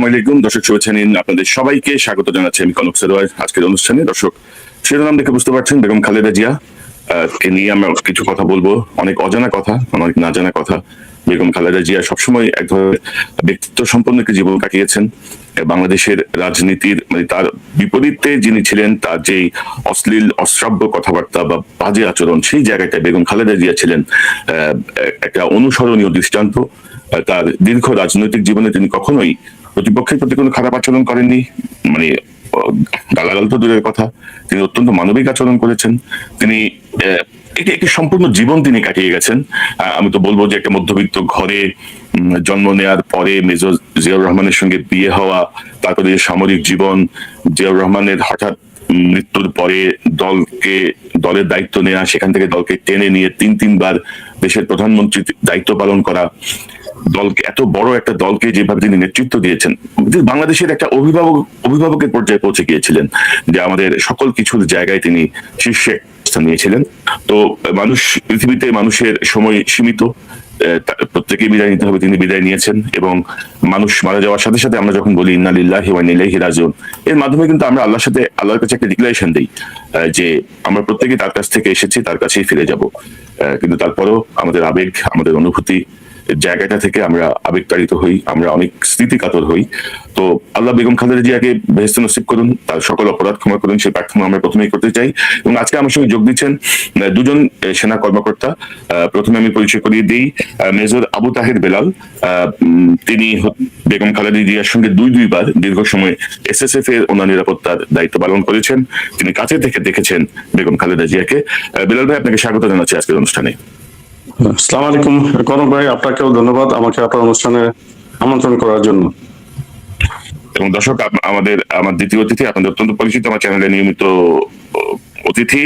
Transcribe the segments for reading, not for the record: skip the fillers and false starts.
আসসালামাইকুম দর্শক, শুভেচ্ছা নিন। আপনাদের সবাইকে স্বাগত জানাচ্ছি আমি কনক সেরওয়ার আজকের অনুষ্ঠানে। দর্শক, শিরোনাম দেখে বুঝতে পারছেন বেগম খালেদা জিয়া কে নিয়ে আমরা কিছু কথা বলবো। অনেক অজানা কথা, অনেক না জানা কথা। বেগম খালেদা জিয়া সবসময় এক ধরনের ব্যক্তিত্ব সম্পন্ন একটি জীবন কাটিয়েছেন। বাংলাদেশের রাজনীতির মানে তার বিপরীতে যিনি ছিলেন, তার যেই অশ্লীল অশ্রাব্য কথাবার্তা বা বাজে আচরণ, সেই জায়গাটায় বেগম খালেদা জিয়া ছিলেন একটা অনুসরণীয় দৃষ্টান্ত। তার দীর্ঘ রাজনৈতিক জীবনে তিনি কখনোই প্রতিপক্ষের প্রতি কোনো খারাপ আচরণ করেননি। মানে গালাগাল তো দূরের কথা, তিনি অত্যন্ত মানবিক আচরণ করেছেন। তিনি একটি সম্পূর্ণ জীবন তিনি কাটিয়ে গেছেন। আমি তো বলবো যে একটা মধ্যবিত্ত ঘরে জন্ম নেয়ার পরে মেজর জিয়াউর রহমানের সঙ্গে বিয়ে হওয়া, তারপরে সামরিক জীবন, জিয়াউর রহমানের হঠাৎ মৃত্যুর পরে দলের দায়িত্ব নেওয়া, সেখান থেকে দলকে টেনে নিয়ে তিনবার দেশের প্রধানমন্ত্রীর দায়িত্ব পালন করা, দলকে এত বড় একটা দলকে যেভাবে তিনি নেতৃত্ব দিয়েছেন, বাংলাদেশের একটা অভিভাবকের পর্যায়ে পৌঁছে গিয়েছিলেন, যে আমাদের সকল কিছুর জায়গায় তিনি শীর্ষে স্থান নিয়েছিলেন। তো পৃথিবীতে মানুষের সময় সীমিত, প্রত্যেকেই বিদায় নিতে হবে, তিনি বিদায় নিয়েছেন। এবং মানুষ মারা যাওয়ার সাথে সাথে আমরা যখন বলি ইন্না লিল্লাহি ওয়া ইন্না ইলাইহি রাজিউন, এর মাধ্যমে কিন্তু আমরা আল্লাহর কাছে একটা ডিক্লারেশন দিই যে আমরা প্রত্যেকেই তার কাছ থেকে এসেছি, তার কাছেই ফিরে যাব। কিন্তু তারপরেও আমাদের আবেগ, আমাদের অনুভূতি জায়গাটা থেকে আমরা আবেগতাড়িত হই, আমরা অনেক স্মৃতিকাতর হই। তো আল্লাহ বেগম খালেদা জিয়াকে বেহেশত নসিব করুন, তার সকল অপরাধ ক্ষমা করুন, সেই প্রার্থনা আমরা প্রথমেই করতে চাই। এবং আজকে আমার সঙ্গে যোগ দিচ্ছেন দুজন সেনা কর্মকর্তা। প্রথমে আমি পরিচয় করিয়ে দিই মেজর আবু তাহের বেলাল। তিনি বেগম খালেদা জিয়ার সঙ্গে দুইবার দীর্ঘ সময় এসএসএফ এর ওনার নিরাপত্তার দায়িত্ব পালন করেছেন। তিনি কাছে থেকে দেখেছেন বেগম খালেদা জিয়াকে। বেলাল ভাই, আপনাকে স্বাগত জানাচ্ছি আজকের অনুষ্ঠানে। আসসালামু আলাইকুম কনক ভাই, আপনাকেও ধন্যবাদ আমাকে আপনার অনুষ্ঠানে আমন্ত্রণ করার জন্য। এবং দর্শক, আমার দ্বিতীয় অতিথি, আপনাদের অত্যন্ত পরিচিত, আমার চ্যানেলে নিয়মিত অতিথি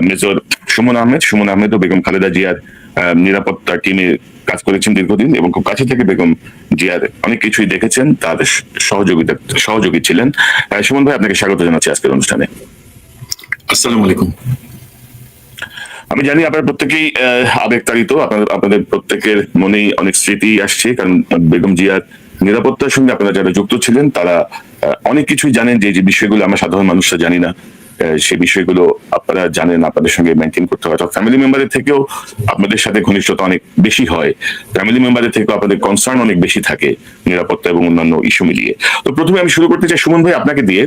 মেজর সুমন আহমেদ। সুমন আহমেদও বেগম খালেদা জিয়ার নিরাপত্তা টিমে কাজ করেছেন দীর্ঘদিন এবং খুব কাছে থেকে বেগম জিয়ার অনেক কিছুই দেখেছেন, তার সহযোগী ছিলেন। সুমন ভাই, আপনাকে স্বাগত জানাচ্ছি আজকের অনুষ্ঠানে। আসসালামু আলাইকুম। আমি জানি আপনারা প্রত্যেকেই আবেগতাড়িত, আপনাদের প্রত্যেকের মনেই অনেক স্মৃতি আসছে, কারণ বেগম জিয়ার নিরাপত্তার সঙ্গে আপনারা যারা যুক্ত ছিলেন তারা অনেক কিছুই জানেন, যে বিষয়গুলো আমরা সাধারণ মানুষরা জানি না, সেই বিষয়গুলো আপনারা জানেন। আপনাদের সঙ্গে মেনটেন করতে হয়, ফ্যামিলি মেম্বারের থেকেও আপনাদের সাথে ঘনিষ্ঠতা অনেক বেশি হয়, ফ্যামিলি মেম্বারের থেকেও আপনাদের কনসার্ন অনেক বেশি থাকে নিরাপত্তা এবং অন্যান্য ইস্যু মিলিয়ে। তো প্রথমে আমি শুরু করতে চাই সুমন ভাই আপনাকে দিয়ে।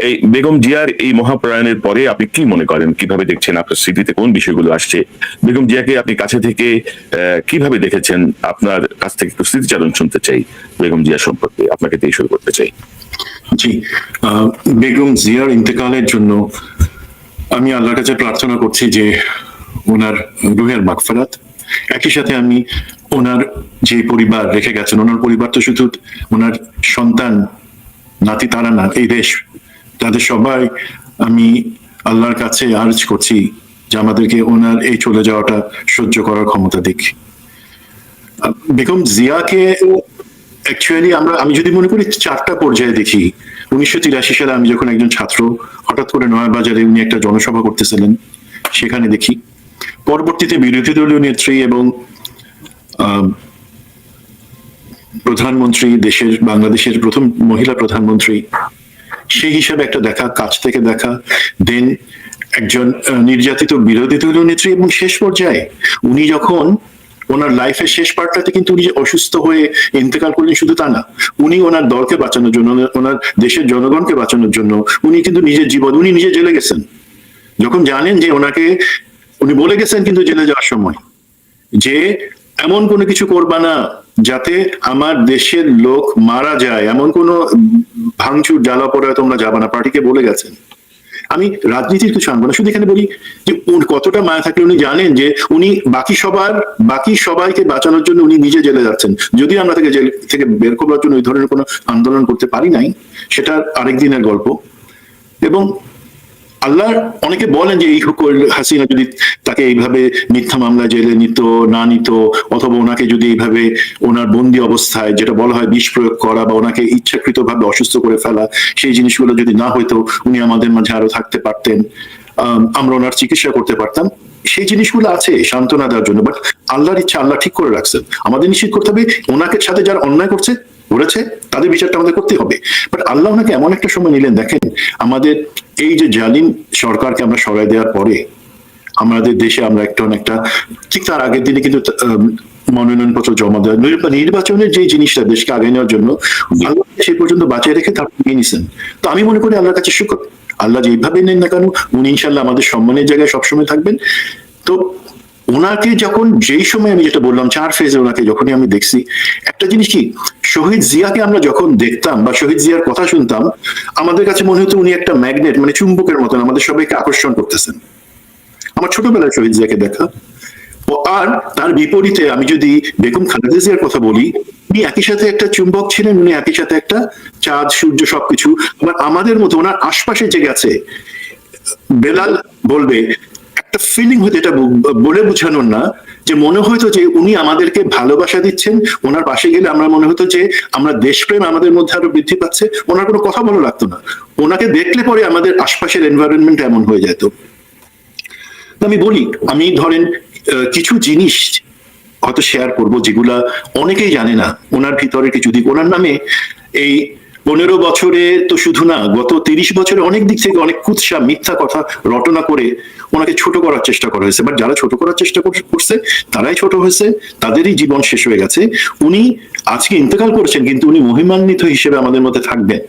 এই বেগম জিয়ার এই মহাপ্রয়াণের পরে আপনি কি মনে করেন, কিভাবে দেখছেন, আপনার স্মৃতিতে কোন বিষয়গুলো আসছে, বেগম জিয়াকে আপনি কাছে থেকে কিভাবে দেখেছেন? আপনার কাছ থেকে একটু স্মৃতিচারণ শুনতে চাই বেগম জিয়া সম্পর্কে, আপনাকে দিয়ে শুরু করতে চাই। জি, বেগম জিয়ার ইন্তেকালের জন্য আমি আল্লাহর কাছে প্রার্থনা করছি যে ওনার রুহের মাগফিরাত। একই সাথে আমি ওনার যে পরিবার রেখে গেছেন, ওনার পরিবার তো শুধু ওনার সন্তান নাতি তারা না, এই দেশ, তাদের সবাই আমি আল্লাহর কাছে আরজ করছি যে আমাদেরকে ওনার এই চলে যাওয়াটা সহ্য করার ক্ষমতা দিক। বেগম জিয়াকে অ্যাকচুয়ালি আমি যদি মনে করি চারটা পর্যায়ে দেখি। 1983 সালে আমি যখন একজন ছাত্র, হঠাৎ করে নয়াবাজারে উনি একটা জনসভা করতেছিলেন, সেখানে দেখি। পরবর্তীতে বিরোধী দলীয় নেত্রী এবং প্রধানমন্ত্রী, বাংলাদেশের প্রথম মহিলা প্রধানমন্ত্রী, সেই হিসাবে একটা দেখা, কাছ থেকে দেখা। দেন একজন নির্যাতিত বিরোধী দলীয় নেত্রী, এবং শেষ পর্যায়ে উনি যখন ওনার লাইফের শেষ পার্টটাতে কিন্তু উনি যে অসুস্থ হয়ে ইন্তেকাল করলেন শুধু তা না, উনি ওনার দলকে বাঁচানোর জন্য, ওনার দেশের জনগণকে বাঁচানোর জন্য উনি কিন্তু নিজের জীবন, উনি নিজে জেলে গেছেন। যখন জানেন যে উনি বলে গেছেন কিন্তু জেলে যাওয়ার সময় যে এমন কোনো কিছু করবা না যাতে আমার দেশের লোক মারা যায়, এমন কোনো ভাঙচুর জ্বালা পড়ায় তোমরা যাবা না, পার্টিকে বলে গেছেন। আমি রাজনীতির কিছু আনবো না, শুধু এখানে বলি যে কতটা মায়া থাকলে উনি জানেন যে উনি বাকি সবাইকে বাঁচানোর জন্য উনি নিজে জেলে যাচ্ছেন। যদি আমরা তাকে জেল থেকে বের করবার জন্য ওই ধরনের কোনো আন্দোলন করতে পারি নাই, সেটা আরেক দিনের গল্প। এবং আল্লাহ, অনেকে বলেন যে এই হাসিনা যদি তাকে এইভাবে মিথ্যা মামলায় জেলে নিত, না নিত, অথবা ওনাকে যদি এইভাবে ওনার বন্দি অবস্থায়, যেটা বলা হয় বিষ প্রয়োগ করা, বা ওনাকে ইচ্ছাকৃত ভাবে অসুস্থ করে ফেলা, সেই জিনিসগুলো যদি না হইতো, উনি আমাদের মাঝে আরো থাকতে পারতেন, আমরা ওনার চিকিৎসা করতে পারতাম। সেই জিনিসগুলো আছে সান্ত্বনা দেওয়ার জন্য, বাট আল্লাহর ইচ্ছা আল্লাহ ঠিক করে রাখছেন। আমাদের নিশ্চিত করতে হবে ওনাকে সাথে যারা অন্যায় করছে করেছে, তাদের বিচারটা আমাদের করতে হবে। বাট আল্লাহ ওনাকে এমন একটা সময় নিলেন, দেখেন আমাদের এই যে জালিম সরকারকে আমরা সরাই দেওয়ার পরে আমাদের দেশে আমরা একটা ঠিক তার আগের দিনে কিন্তু মনোনয়নপত্র জমা দেওয়া, নির্বাচনের যে জিনিসটা দেশকে আগে নেওয়ার জন্য আল্লাহ সেই পর্যন্ত বাঁচিয়ে রেখে তারপর নিয়ে নিছেন। তো আমি মনে করি আল্লাহর কাছে শুকর, আল্লাহ যেভাবে নেন না কেন উনি ইনশাল্লাহ আমাদের সম্মানের জায়গায় সবসময় থাকবেন। তো ওনাকে যখন যেই সময় আমি যেটা বললাম 4 ফেজে ওনাকে যখনই আমি দেখছি, একটা জিনিস কি, শহীদ জিয়াকে আমরা যখন দেখতাম বা শহীদ জিয়ার কথা শুনতাম, আমাদের কাছে মনে হতো উনি একটা ম্যাগনেট, মানে চুম্বকের মতন আমাদের সবাইকে আকর্ষণ করতেছেন। আমার ছোটবেলায় শহীদ জিয়াকে দেখা। ও আর তার বিপরীতে আমি যদি বেগম খালেদা জিয়ার কথা বলি, উনি একই সাথে একটা চুম্বক ছিলেন, উনি একই সাথে একটা চাঁদ সূর্য সবকিছু। আবার আমাদের মতো ওনার আশপাশে যে গেছে, বেলাল বলবে একটা ফিলিং হতো, এটা বলে বোঝানোর না, যে মনে হতো যে উনি আমাদেরকে ভালোবাসা দিচ্ছেন, ওনার পাশে গেলে আমরা মনে হতো যে আমরা দেশপ্রেম আমাদের মধ্যে আরো বৃদ্ধি পাচ্ছে। ওনার কোনো কথা ভালো লাগতো না, ওনাকে দেখলে পরে আমাদের আশপাশের এনভায়রনমেন্ট এমন হয়ে যেত। আমি বলি, আমি ধরেন কিছু জিনিস হয়তো শেয়ার করব যেগুলা অনেকেই জানে না, ওনার ভিতরে কিছু দিক। ওনার নামে এই 15 বছরে তো শুধু না, গত 30 বছরে অনেক দিক থেকে অনেক কুৎসা মিথ্যা কথা রটনা করে ওনাকে ছোট করার চেষ্টা করা হয়েছে। বাট যারা ছোট করার চেষ্টা করছে তারাই ছোট হয়েছে, তাদেরই জীবন শেষ হয়ে গেছে। উনি আজকে ইন্তেকাল করেছেন, কিন্তু উনি মহিমান্বিত হিসেবে আমাদের মধ্যে থাকবেন।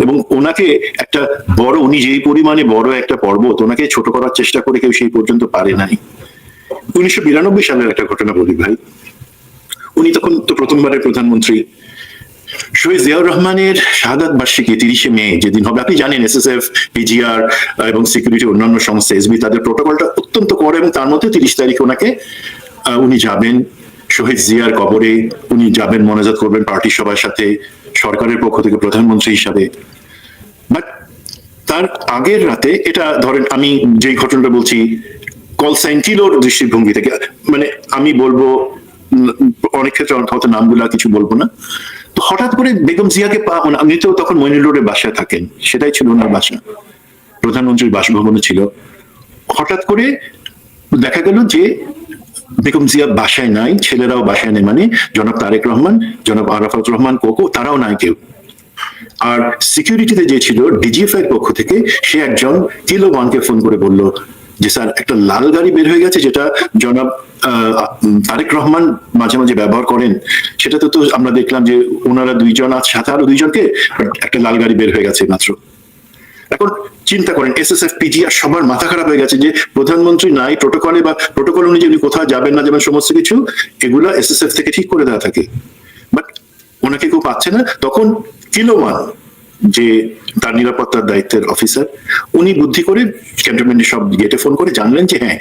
এবং ওনাকে একটা বড়, উনি যেই পরিমাণে বড় একটা পর্বত, ওনাকে ছোট করার চেষ্টা করে কেউ সেই পর্যন্ত পারে নাই। 1992 সালের একটা ঘটনা বলি ভাই, উনি তখন তো প্রথমবারের প্রধানমন্ত্রী। শহীদ জিয়াউর রহমানের শাহাদাত বার্ষিকী 30শে মে যেদিন হবে, আপনি জানেন এসএসএফ, পিজিআর এবং সিকিউরিটি অন্যান্য সংস্থা এসবি তাদের প্রোটোকলটা অত্যন্ত করে, এবং তার মধ্যে 30 তারিখে ওনাকে উনি যাবেন শহীদ জিয়ার কবরে, উনি যাবেন, মোনাজাত করবেন পার্টি সবার সাথে সরকারের পক্ষ থেকে প্রধানমন্ত্রী হিসাবে। বাট তার আগের রাতে, এটা ধরেন আমি যে ঘটনাটা বলছি কল সাইন্টিলোর দৃষ্টিভঙ্গি থেকে, মানে আমি বলবো অনেক ক্ষেত্রে হয়তো নামগুলা কিছু বলবো না। তো হঠাৎ করে বেগম জিয়াকে উনি তো তখন মইনুল রোডের বাসায় থাকেন, সেটাই ছিল ওনার বাসা, প্রধানমন্ত্রীর বাসভবনে ছিল। হঠাৎ করে দেখা গেল যে বেগম জিয়া বাসায় নাই, ছেলেরাও বাসায় নেই, মানে জনাব তারেক রহমান, জনাব আরাফাত রহমান কোকো, তারাও নাই কেউ। আর সিকিউরিটিতে যে ছিল ডিজিএফ এর পক্ষ থেকে, সে একজন কিলো ওয়ানকে ফোন করে বলল যে স্যার একটা লাল গাড়ি বের হয়ে গেছে, যেটা জনাব তারেক রহমান মাঝে মাঝে ব্যবহার করেন, সেটাতে তো আমরা দেখলাম যে ওনারা 2 জন আছে, সাথে আরো 2 জনকে, একটা লাল গাড়ি বের হয়ে গেছে মাত্র। এখন চিন্তা করেন, এসএসএফ, পিজিআর সবার মাথা খারাপ হয়ে গেছে যে প্রধানমন্ত্রী নাই, প্রোটোকলে বা প্রোটোকল অনুযায়ী উনি কোথাও যাবেন না যাবেন সমস্ত কিছু এগুলা এসএসএফ থেকে ঠিক করে দেওয়া থাকে। বাট ওনাকে কেউ পাচ্ছে না। তখন কিলোমান, যে তার নিরাপত্তার দায়িত্বের অফিসার, উনি বুদ্ধি করে ক্যান্টনমেন্টের সব গেটে ফোন করে জানলেন যে হ্যাঁ,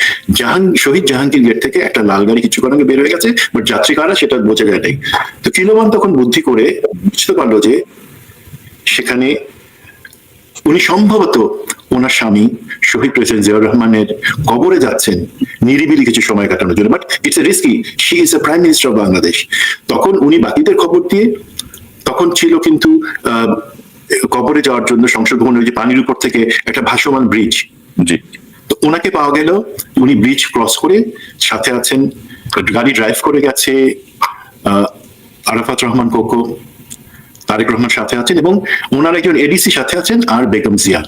শহীদ জাহাঙ্গীর গেট থেকে একটা লাল গাড়ি কিছুক্ষণ আগে বের হয়ে গেছে, বাট যাত্রী কারা সেটা বোঝা যায় নাই। তো কিলোমান তখন বুদ্ধি করে বুঝতে পারলো যে সেখানে উনি সম্ভবত ওনার স্বামী শহীদ প্রেসিডেন্ট জিয়াউর রহমানের কবরে যাচ্ছেন নিরিবিলি কিছু সময় কাটানোর জন্য। But it's a risky, she is a prime minister of Bangladesh. তখন উনি বাকিদের খবর দিয়ে, তখন ছিল কিন্তু কবরে যাওয়ার জন্য সংসদ ভবনের যে পানির উপর থেকে একটা ভাসমান ব্রিজ, জি, তো ওনাকে পাওয়া গেল। উনি ব্রিজ ক্রস করে সাথে আছেন, গাড়ি ড্রাইভ করে গেছে আরাফাত রহমান কোকো, তারেক রহমান সাথে আছেন, এবং ওনার একজন এডিসি সাথে আছেন, আর বেগম জিয়া।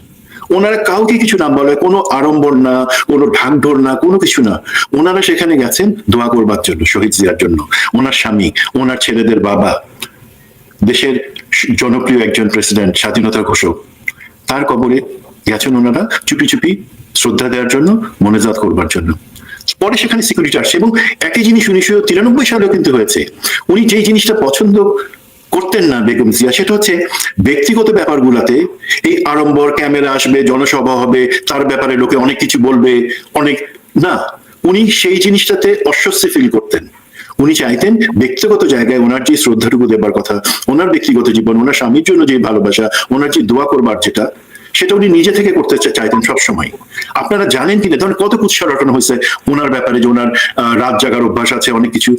ওনারা কাউকে কিছু নাম বলে, কোনো আড়ম্বর না, কোনো ঢাকঢোল না, কোনো কিছু না। ওনারা সেখানে গেছেন দোয়া করবার জন্য, শহীদ জিয়ার জন্য। ওনার স্বামী, ওনার ছেলেদের বাবা, দেশের জনপ্রিয় একজন প্রেসিডেন্ট, স্বাধীনতা ঘোষক, তার কবরে গেছেন ওনারা চুপি চুপি শ্রদ্ধা দেওয়ার জন্য, মোনাজাত করবার জন্য। পরে সেখানে সিকিউরিটি আসছে, এবং একই জিনিস 1993 সালেও কিন্তু হয়েছে। উনি যেই জিনিসটা পছন্দ করতেন না বেগম জিয়া, সেটা হচ্ছে ব্যক্তিগত ব্যাপারগুলাতে এই আড়ম্বর, ক্যামেরা আসবে, জনসভা হবে, তার ব্যাপারে লোকে অনেক কিছু বলবে, অনেক না, উনি সেই জিনিসটাতে অস্বস্তি ফিল করতেন। উনি চাইতেন ব্যক্তিগত জায়গায় ওনার যে শ্রদ্ধাটুকু দেবার কথা, ওনার ব্যক্তিগত জীবন, ওনার স্বামীর জন্য যে ভালোবাসা, ওনার যে দোয়া করবার যেটা, সেটা উনি নিজে থেকে করতে চাইতেন সবসময়। আপনারা জানেন কিনা, ধরেন কত কুৎসা রটনা হয়েছে ওনার ব্যাপারে, যে ওনার রাত জাগার অভ্যাস আছে, অনেক কিছু।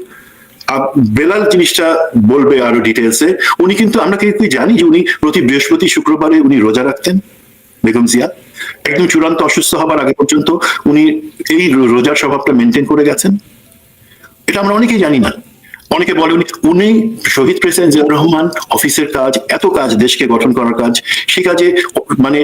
বেলাল জিনিসটা বলবে আরো ডিটেলসে। উনি কিন্তু, আমরা কি জানি যে উনি প্রতি বৃহস্পতি শুক্রবারে উনি রোজা রাখতেন, বেগম জিয়া। একদম চূড়ান্ত অসুস্থ হবার আগে পর্যন্ত উনি এই রোজার স্বভাবটা মেনটেন করে গেছেন। এটা আমরা অনেকেই জানি না। অনেকে বলে উনি শহীদ প্রেসিডেন্ট জিয়াউর রহমান অফিসের কাজ, এত কাজ, দেশকে গঠন করার কাজ, সেই কাজে মানে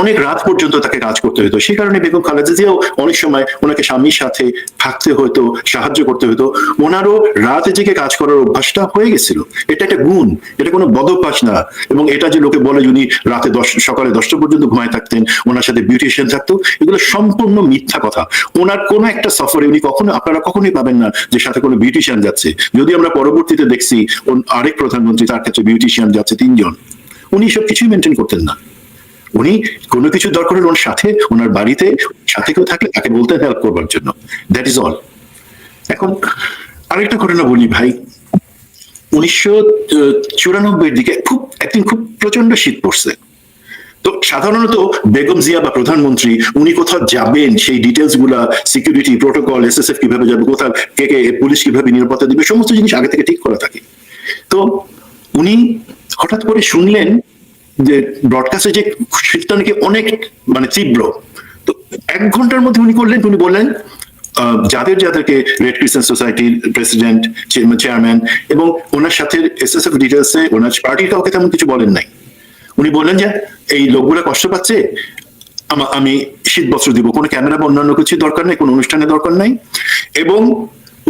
অনেক রাত পর্যন্ত তাকে কাজ করতে হতো। সেই কারণে বেগম খালেদা জিয়াও অনেক সময় ওনাকে স্বামীর সাথে থাকতে হতো, সাহায্য করতে হতো। ওনারও রাত জেগে কাজ করার অভ্যাসটা হয়ে গেছিল। এটা একটা গুণ, এটা কোনো বদ অভ্যাস না। এবং এটা যে লোকে বলে উনি রাতে সকালে 10টা পর্যন্ত ঘুমায় থাকতেন, ওনার সাথে বিউটিশিয়ান থাকতো, এগুলো সম্পূর্ণ মিথ্যা কথা। ওনার কোনো একটা সফরে উনি আপনারা কখনোই পাবেন না যে সাথে কোনো বিউটিশিয়ান যাচ্ছে। যদি আমরা পরবর্তীতে দেখছি আরেক প্রধানমন্ত্রী, তার ক্ষেত্রে বিউটিশিয়ান যাচ্ছে 3 জন। উনি সব কিছুই মেনটেন করতেন না। উনি কোনো কিছু দরকার হলে ওনার সাথে, ওনার বাড়িতে সাথে কেউ থাকলে তাকে বলতেন হেল্প করবার জন্য। That is all. এখন আরেকটা ঘটনা বলি ভাই, 1994 দিকে একদিন খুব প্রচন্ড শীত পড়ছে। তো সাধারণত বেগম জিয়া বা প্রধানমন্ত্রী উনি কোথাও যাবেন সেই ডিটেলস গুলা, সিকিউরিটি প্রোটোকল, এসএসএফ কিভাবে যাবে, কোথাও কে পুলিশ কিভাবে নিরাপত্তা দিবে, সমস্ত জিনিস আগে থেকে ঠিক করা থাকে। তো উনি হঠাৎ করে শুনলেন যে ব্রডকাস্টে যে শীতটা নাকি অনেক মানে তীব্র। তো 1 ঘন্টার মধ্যে উনি বললেন যাদেরকে রেড ক্রিসেন্ট সোসাইটির প্রেসিডেন্ট, চেয়ারম্যান এবং ওনার সাথে এসএসএফ ডিটেলসে ওনার পার্টির কাউকে তেমন কিছু বলেন নাই। উনি বললেন যে এই লোকগুলা কষ্ট পাচ্ছে, আমি শীত বস্ত্র দিব, কোনো ক্যামেরা বা অন্যান্য কিছু দরকার নেই, কোনো অনুষ্ঠানের দরকার নাই। এবং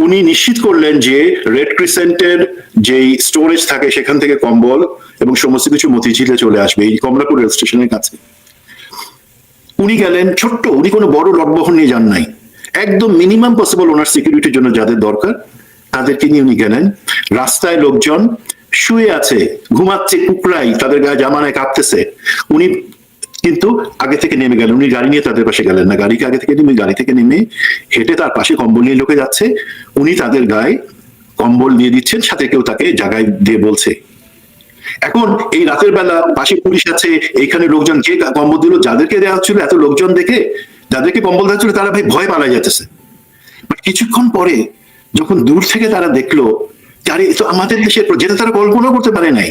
উনি নিশ্চিত করলেন যে রেড ক্রিসেন্টের যেই স্টোরেজ থাকে সেখান থেকে কম্বল এবং সমস্ত কিছু মতিঝিলে চলে আসবে, এই কমলাপুর রেল স্টেশনের কাছে। উনি গেলেন ছোট্ট, উনি কোনো বড় লটবহন নিয়ে যান নাই, একদম মিনিমাম পসিবল ওনার সিকিউরিটির জন্য যাদের দরকার তাদেরকে নিয়ে উনি গেলেন। রাস্তায় লোকজন শুয়ে আছে, ঘুমাচ্ছে, কুকরাই, তাদের গায়ে জামানায় কাঁপতেছে। উনি কিন্তু আগে থেকে নেমে গেলেন, উনি গাড়ি নিয়ে তাদের পাশে গেলেন না, গাড়িকে আগে থেকে নেমে, গাড়ি থেকে নেমে হেঁটে তার পাশে কম্বল নিয়ে লোকে যাচ্ছে, উনি তাদের গায়ে কম্বল দিয়ে দিচ্ছেন, সাথে কেউ তাকে জাগায় দিয়ে বলছে। এখন এই রাতের বেলা পাশে পুলিশ আছে, এইখানে লোকজন কে কম্বল দিল, যাদেরকে দেওয়া হচ্ছিল, এত লোকজন দেখে যাদেরকে কম্বল দেওয়া হচ্ছিল তারা ভাই ভয় পালাই যাচ্ছে। কিছুক্ষণ পরে যখন দূর থেকে তারা দেখলো আরে তো আমাদের দেশের, যেটা তারা কল্পনা করতে পারে নাই,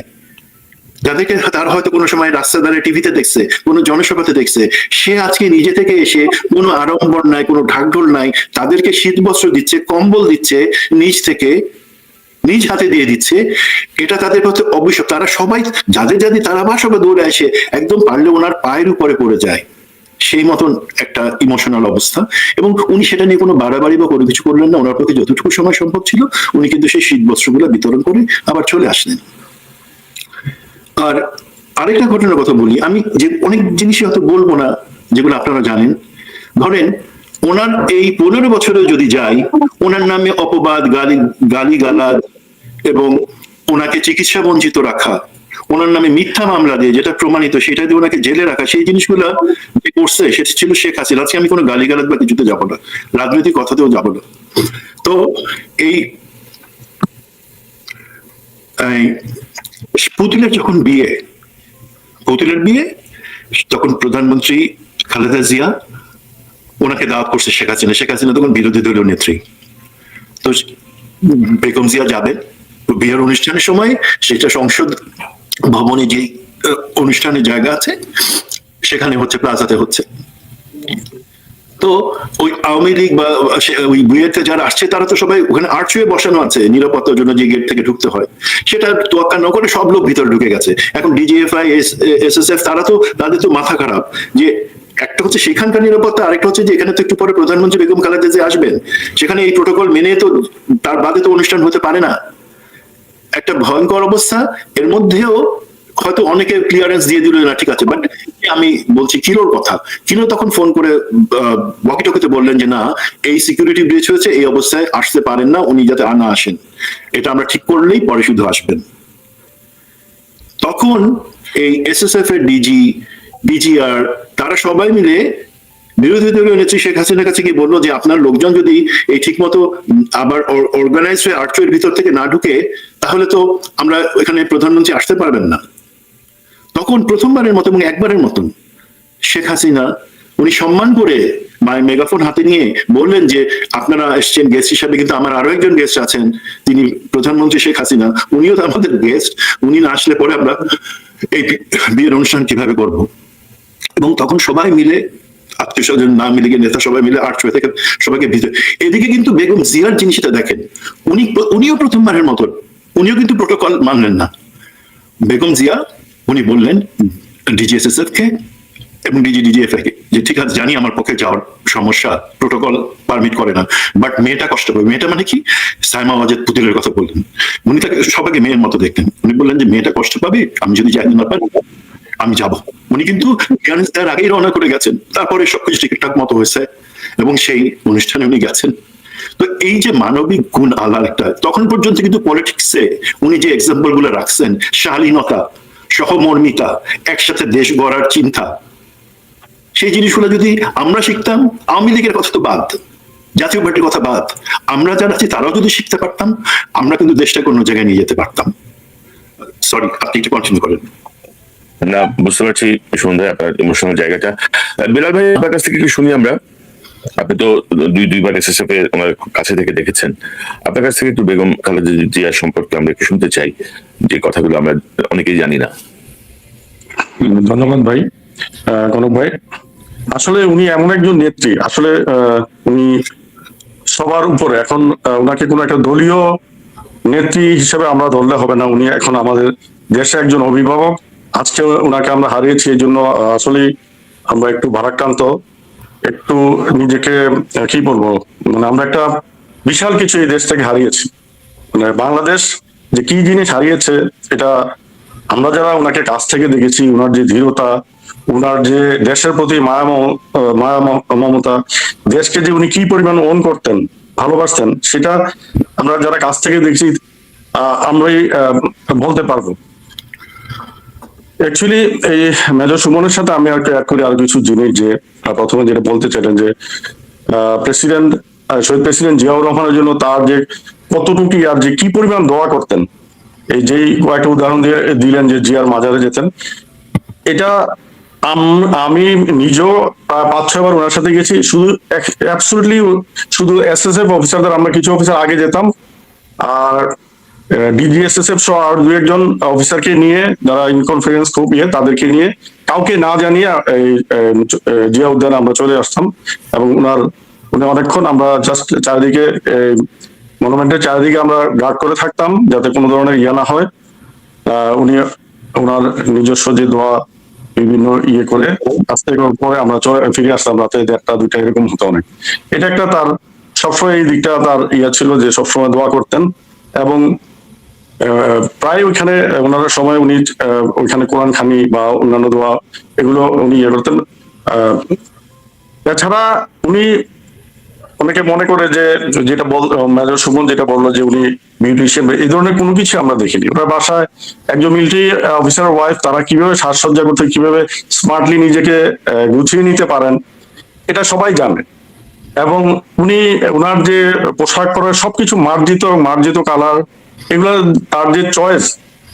যাদেরকে তারা হয়তো কোনো সময় রাস্তার ধারে টিভিতে দেখছে, কোনো জনসভাতে দেখছে, সে আজকে নিজে থেকে এসে কোনো আড়ম্বর নাই, কোনো ঢাকঢোল নাই, তাদেরকে শীত বস্ত্র দিচ্ছে, কম্বল দিচ্ছে, নিজ হাতে দিয়ে দিচ্ছে। এটা তাদের কাছে অবশ্যই, তারা সবাই যাদের তারা বা সবাই দৌড়ে আসে, একদম পারলে ওনার পায়ের উপরে পড়ে যায়, সেই মতন একটা ইমোশনাল অবস্থা। এবং উনি সেটা নিয়ে কোনো বাড়াবাড়ি বা কোনো কিছু করলেন না। ওনার প্রতি যতটুকু সময় সম্ভব ছিল উনি কিন্তু সেই শীত বস্ত্রগুলো বিতরণ করে আবার চলে আসলেন। আর আরেকটা ঘটনার কথা বলি, আমি যে অনেক জিনিসই হয়তো বলবো না যেগুলো আপনারা জানেন। ধরেন ওনার এই 15 বছরে যদি যাই, ওনার নামে অপবাদ, গালিগালাজ এবং ওনাকে চিকিৎসা বঞ্চিত রাখা, ওনার নামে মিথ্যা মামলা দিয়ে যেটা প্রমাণিত সেটা দিয়ে ওনাকে জেলে রাখা, সেই জিনিসগুলো যে করছে সেটা ছিল শেখ হাসিনা। আজকে আমি কোনো গালিগালাজ বা কিছুতে যাবো না, রাজনৈতিক কথাতেও যাবো না। তো এই পুতুলের যখন পুতুলের বিয়ে, তখন প্রধানমন্ত্রী খালেদা জিয়া ওনাকে দাওয়াত করছে শেখ হাসিনা তখন বিরোধী দলীয় নেত্রী। তো বেগম জিয়া যাবেন বিয়ের অনুষ্ঠানের সময়, সেটা সংসদ ভবনে যে অনুষ্ঠানের জায়গা আছে সেখানে হচ্ছে, প্লাজাতে হচ্ছে। তো ওই আওয়ামী লীগ বা ওই বিয়েতে যারা আসছে তারা তো সবাই ওখানে আর্চওয়ে বসানো আছে নিরাপত্তার জন্য, যে গেট থেকে ঢুকতে হয়, সেটা তোয়াক্কা না করে সব লোক ভিতরে ঢুকে গেছে। এখন ডিজিএফআই, এসএসএফ তাদের তো মাথা খারাপ, যে একটা হচ্ছে সেখানকার নিরাপত্তা, আরেকটা হচ্ছে যে এখানে তো একটু পরে প্রধানমন্ত্রী বেগম খালেদা জিয়া আসবেন, সেখানে এই প্রোটোকল মেনে তো তার বাদে তো অনুষ্ঠান হতে পারে না। একটা ভয়ঙ্কর অবস্থা। এর মধ্যেও হয়তো অনেকে ক্লিয়ারেন্স দিয়ে দিল না, ঠিক আছে, বাট আমি বলছি কিলোর কথা। কিলো তখন ফোন করে ওয়াকিটকিতে বললেন যে না, এই সিকিউরিটি ব্রিচ হয়েছে, এই অবস্থায় আসতে পারেন না, উনি যাতে না আসেন, এটা আমরা ঠিক করলেই পরে শুধু আসবেন। তখন এই এসএসএফ এর ডিজিআর তারা সবাই মিলে বিরোধী দলীয় নেত্রী শেখ হাসিনার কাছে গিয়ে বললো যে আপনার লোকজন যদি এই ঠিক মতো আবার অর্গানাইজ হয়ে আর্চওয়ের ভিতর থেকে না ঢুকে, তাহলে তো আমরা এখানে প্রধানমন্ত্রী আসতে পারবেন না। তখন প্রথমবারের মতো এবং একবারের মতন শেখ হাসিনা উনি সম্মান করে মেগাফোন হাতে নিয়ে বললেন যে আপনারা এসছেন গেস্ট হিসাবে, কিন্তু আমার আরো একজন গেস্ট আছেন, তিনি প্রধানমন্ত্রী শেখ হাসিনা, উনিও তো আমাদের গেস্ট, উনি না আসলে পরে আমরা এই বিয়ের অনুষ্ঠান কিভাবে করব। এবং তখন সবাই মিলে আত্মীয় স্বজন না মিলে নেতা সবাই মিলে 8 থেকে সবাইকে ভিতরে। এদিকে কিন্তু বেগম জিয়ার জিনিসটা দেখেন, উনিও প্রথমবারের মতন উনিও কিন্তু প্রোটোকল মানলেন না। বেগম জিয়া উনি বললেন ডিজিএসএসএফ কে এবং ডিজিএফ কে যে ঠিক আছে জানি আমার পক্ষে যাওয়ার সমস্যা, প্রোটোকল পারমিট করে না, বাট মেয়েটা কষ্ট পাবে। মেয়েটা মানে কি? সাইমা ওয়াজেদ পুতুলের কথা বললেন। উনি তাকে সবাইকে মেয়ের মতো দেখতেন। উনি বললেন যে মেয়েটা কষ্ট পাবে, আমি যদি যাই না পারি আমি যাব। উনি কিন্তু তার আগেই রওনা করে গেছেন, তারপরে সবকিছু ঠিকঠাক মতো হয়েছে এবং সেই অনুষ্ঠানে উনি গেছেন। তো এই যে মানবিক গুণ আলার একটা, তখন পর্যন্ত কিন্তু পলিটিক্সে উনি যে এক্সাম্পল গুলো রাখছেন, শালীনতা, সহমর্মিতা, একসাথে দেশ গড়ার চিন্তা, সেই জিনিসগুলো যদি আমরা শিখতাম, আওয়ামী লীগের কথা তো বাদ, জাতীয় পার্টির কথা বাদ, আমরা যারা আছি তারাও যদি শিখতে পারতাম, আমরা কিন্তু দেশটাকে অন্য জায়গায় নিয়ে যেতে পারতাম। সরি, আপনি একটু কন্টিনিউ করেন। না, বুঝতে পারছি সন্ধ্যায় আপনার ইমোশনাল জায়গাটা। বিলাল ভাই, আপনার কাছ থেকে কি শুনি আমরা? আপনি তো দুইবার এসএসএফ এর আমার কাছে থেকে দেখেছেন, আপনার কাছ থেকে একটু বেগম খালেদা জিয়া সম্পর্কে আমরা একটু শুনতে চাই, যে কথাগুলো আমরা অনেকেই জানি না। ধন্যবাদ ভাই, কনক ভাই। আসলে উনি এমন একজন নেত্রী, আসলে উনি সবার উপরে। এখন উনাকে কোনো একটা দলীয় নেত্রী হিসেবে আমরা ধরলে হবে না, উনি এখন আমাদের দেশে একজন অভিভাবক। আজকে উনাকে আমরা হারিয়েছি, এই জন্য আসলে আমরা একটু ভারাক্রান্ত, একটু নিজেকে কি বলবো, মানে আমরা একটা বিশাল কিছু এই দেশ থেকে হারিয়েছি। মানে বাংলাদেশ যে কি জিনিস হারিয়েছে, এটা আমরা যারা ওনাকে কাছ থেকে দেখেছি, ওনার যে দৃঢ়তা, ওনার যে দেশের প্রতি মায়া মমতা, দেশকে যে উনি কি পরিমাণ ওন করতেন, ভালোবাসতেন, সেটা আমরা যারা কাছ থেকে দেখছি আমরাই বলতে পারবো। অ্যাকচুয়ালি এই মেজর সুমনের সাথে আমি আর অ্যাড করি আর কিছু জিনিস, যে প্রথমে যেটা বলতে চাইলেন যে প্রেসিডেন্ট, শহীদ প্রেসিডেন্ট জিয়াউর রহমানের জন্য তার যে কতটুকু আর যে কি পরিমাণ দোয়া করতেন, এই যেই কয়েকটা উদাহরণ দিয়ে দিলেন যে জিয়ার মাজারে যেতেন, এটা আমি নিজেও 5-6 বার ওনার সাথে গেছি। শুধু অ্যাবসলিউটলি শুধু এসএসএফ অফিসারদের, আমরা কিছু অফিসার আগে যেতাম, আর ডিজিএসএসএফ সহ আর 2-1 অফিসারকে নিয়ে, যারা ইন কনফারেন্স খুব তাদেরকে নিয়ে, কাউকে না জানিয়ে এই জিয়া উদ্যানে আমরা চলে আসতাম। এবং উনি অনেকক্ষণ আমরা জাস্ট চারিদিকে মনুমেন্টের চারিদিকে আমরা গার্ড করে থাকতাম, যাতে কোনো ধরনের ইয়ে না হয়। উনি ওনার নিজস্ব যে দোয়া বিভিন্ন করে আস্তে পরে আমরা ফিরে আসতাম রাতে 1:30-2টা এরকম হতো অনেক। এটা একটা তার সবসময় এই দিকটা তার ছিল যে সবসময় দোয়া করতেন। এবং প্রায় ওইখানে ওনার সময় উনি ওইখানে কোরআন খানি বা অন্যান্য দোয়া এগুলো উনি করতেন। এছাড়া উনি, অনেকে মনে করে যে যেটা মেজর সুমন যেটা বললো যে উনি বিউটিশিয়ান, এই ধরনের কোনো কিছু আমরা দেখিনি। ওনার বাসায় একজন মিলিটারি অফিসারের ওয়াইফ, তারা কিভাবে সাজসজ্জা করতে, কিভাবে স্মার্টলি নিজেকে গুছিয়ে নিতে পারেন, এটা সবাই জানে। এবং উনি ওনার যে পোশাক পরার সবকিছু মার্জিত কালার, এগুলো তার যে চয়েস,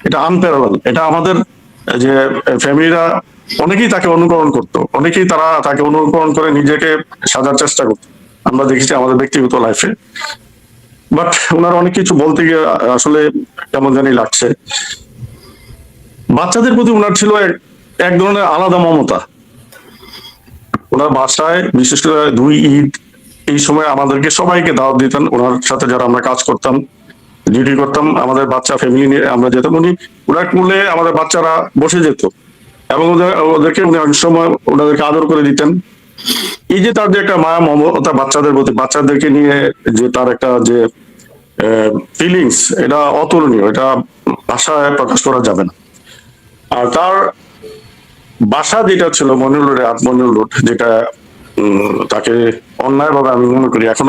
এটা আনপ্যারালাল। এটা আমাদের যে ফ্যামিলিরা অনেকেই তাকে অনুকরণ করতো, অনেকেই তাকে অনুকরণ করে নিজেকে সাজার চেষ্টা করতো, আমরা দেখেছি আমাদের ব্যক্তিগত লাইফে। বাট ওনার অনেক কিছু বলতে গিয়ে আসলে কেমন জানি লাগছে। বাচ্চাদের প্রতি ওনার ছিল এক ধরনের আলাদা মমতা। ওনার বাসায় বিশেষ করে 2 ঈদ, এই সময় আমাদেরকে সবাইকে দাওয়াত দিতেন। ওনার সাথে যারা আমরা কাজ করতাম, ডিউটি করতাম, আমাদের বাচ্চা ফ্যামিলি নিয়ে আমরা যেতাম। ওনার কুলে আমাদের বাচ্চারা বসে যেত এবং ওদেরকে উনি অনেক সময় ওনাদেরকে আদর করে দিতেন। এই যে তার যে একটা মায়া মমতা বাচ্চাদের প্রতি, বাচ্চাদেরকে নিয়ে যে তার একটা যে ফিলিংস, এটা অতুলনীয়, এটা ভাষায় প্রকাশ করা যাবে না। আর তার বাসা যেটা ছিল মনিউল রোডে, মনিউল রোড, যেটা তাকে অন্যায়ভাবে আমি মনে করি, এখন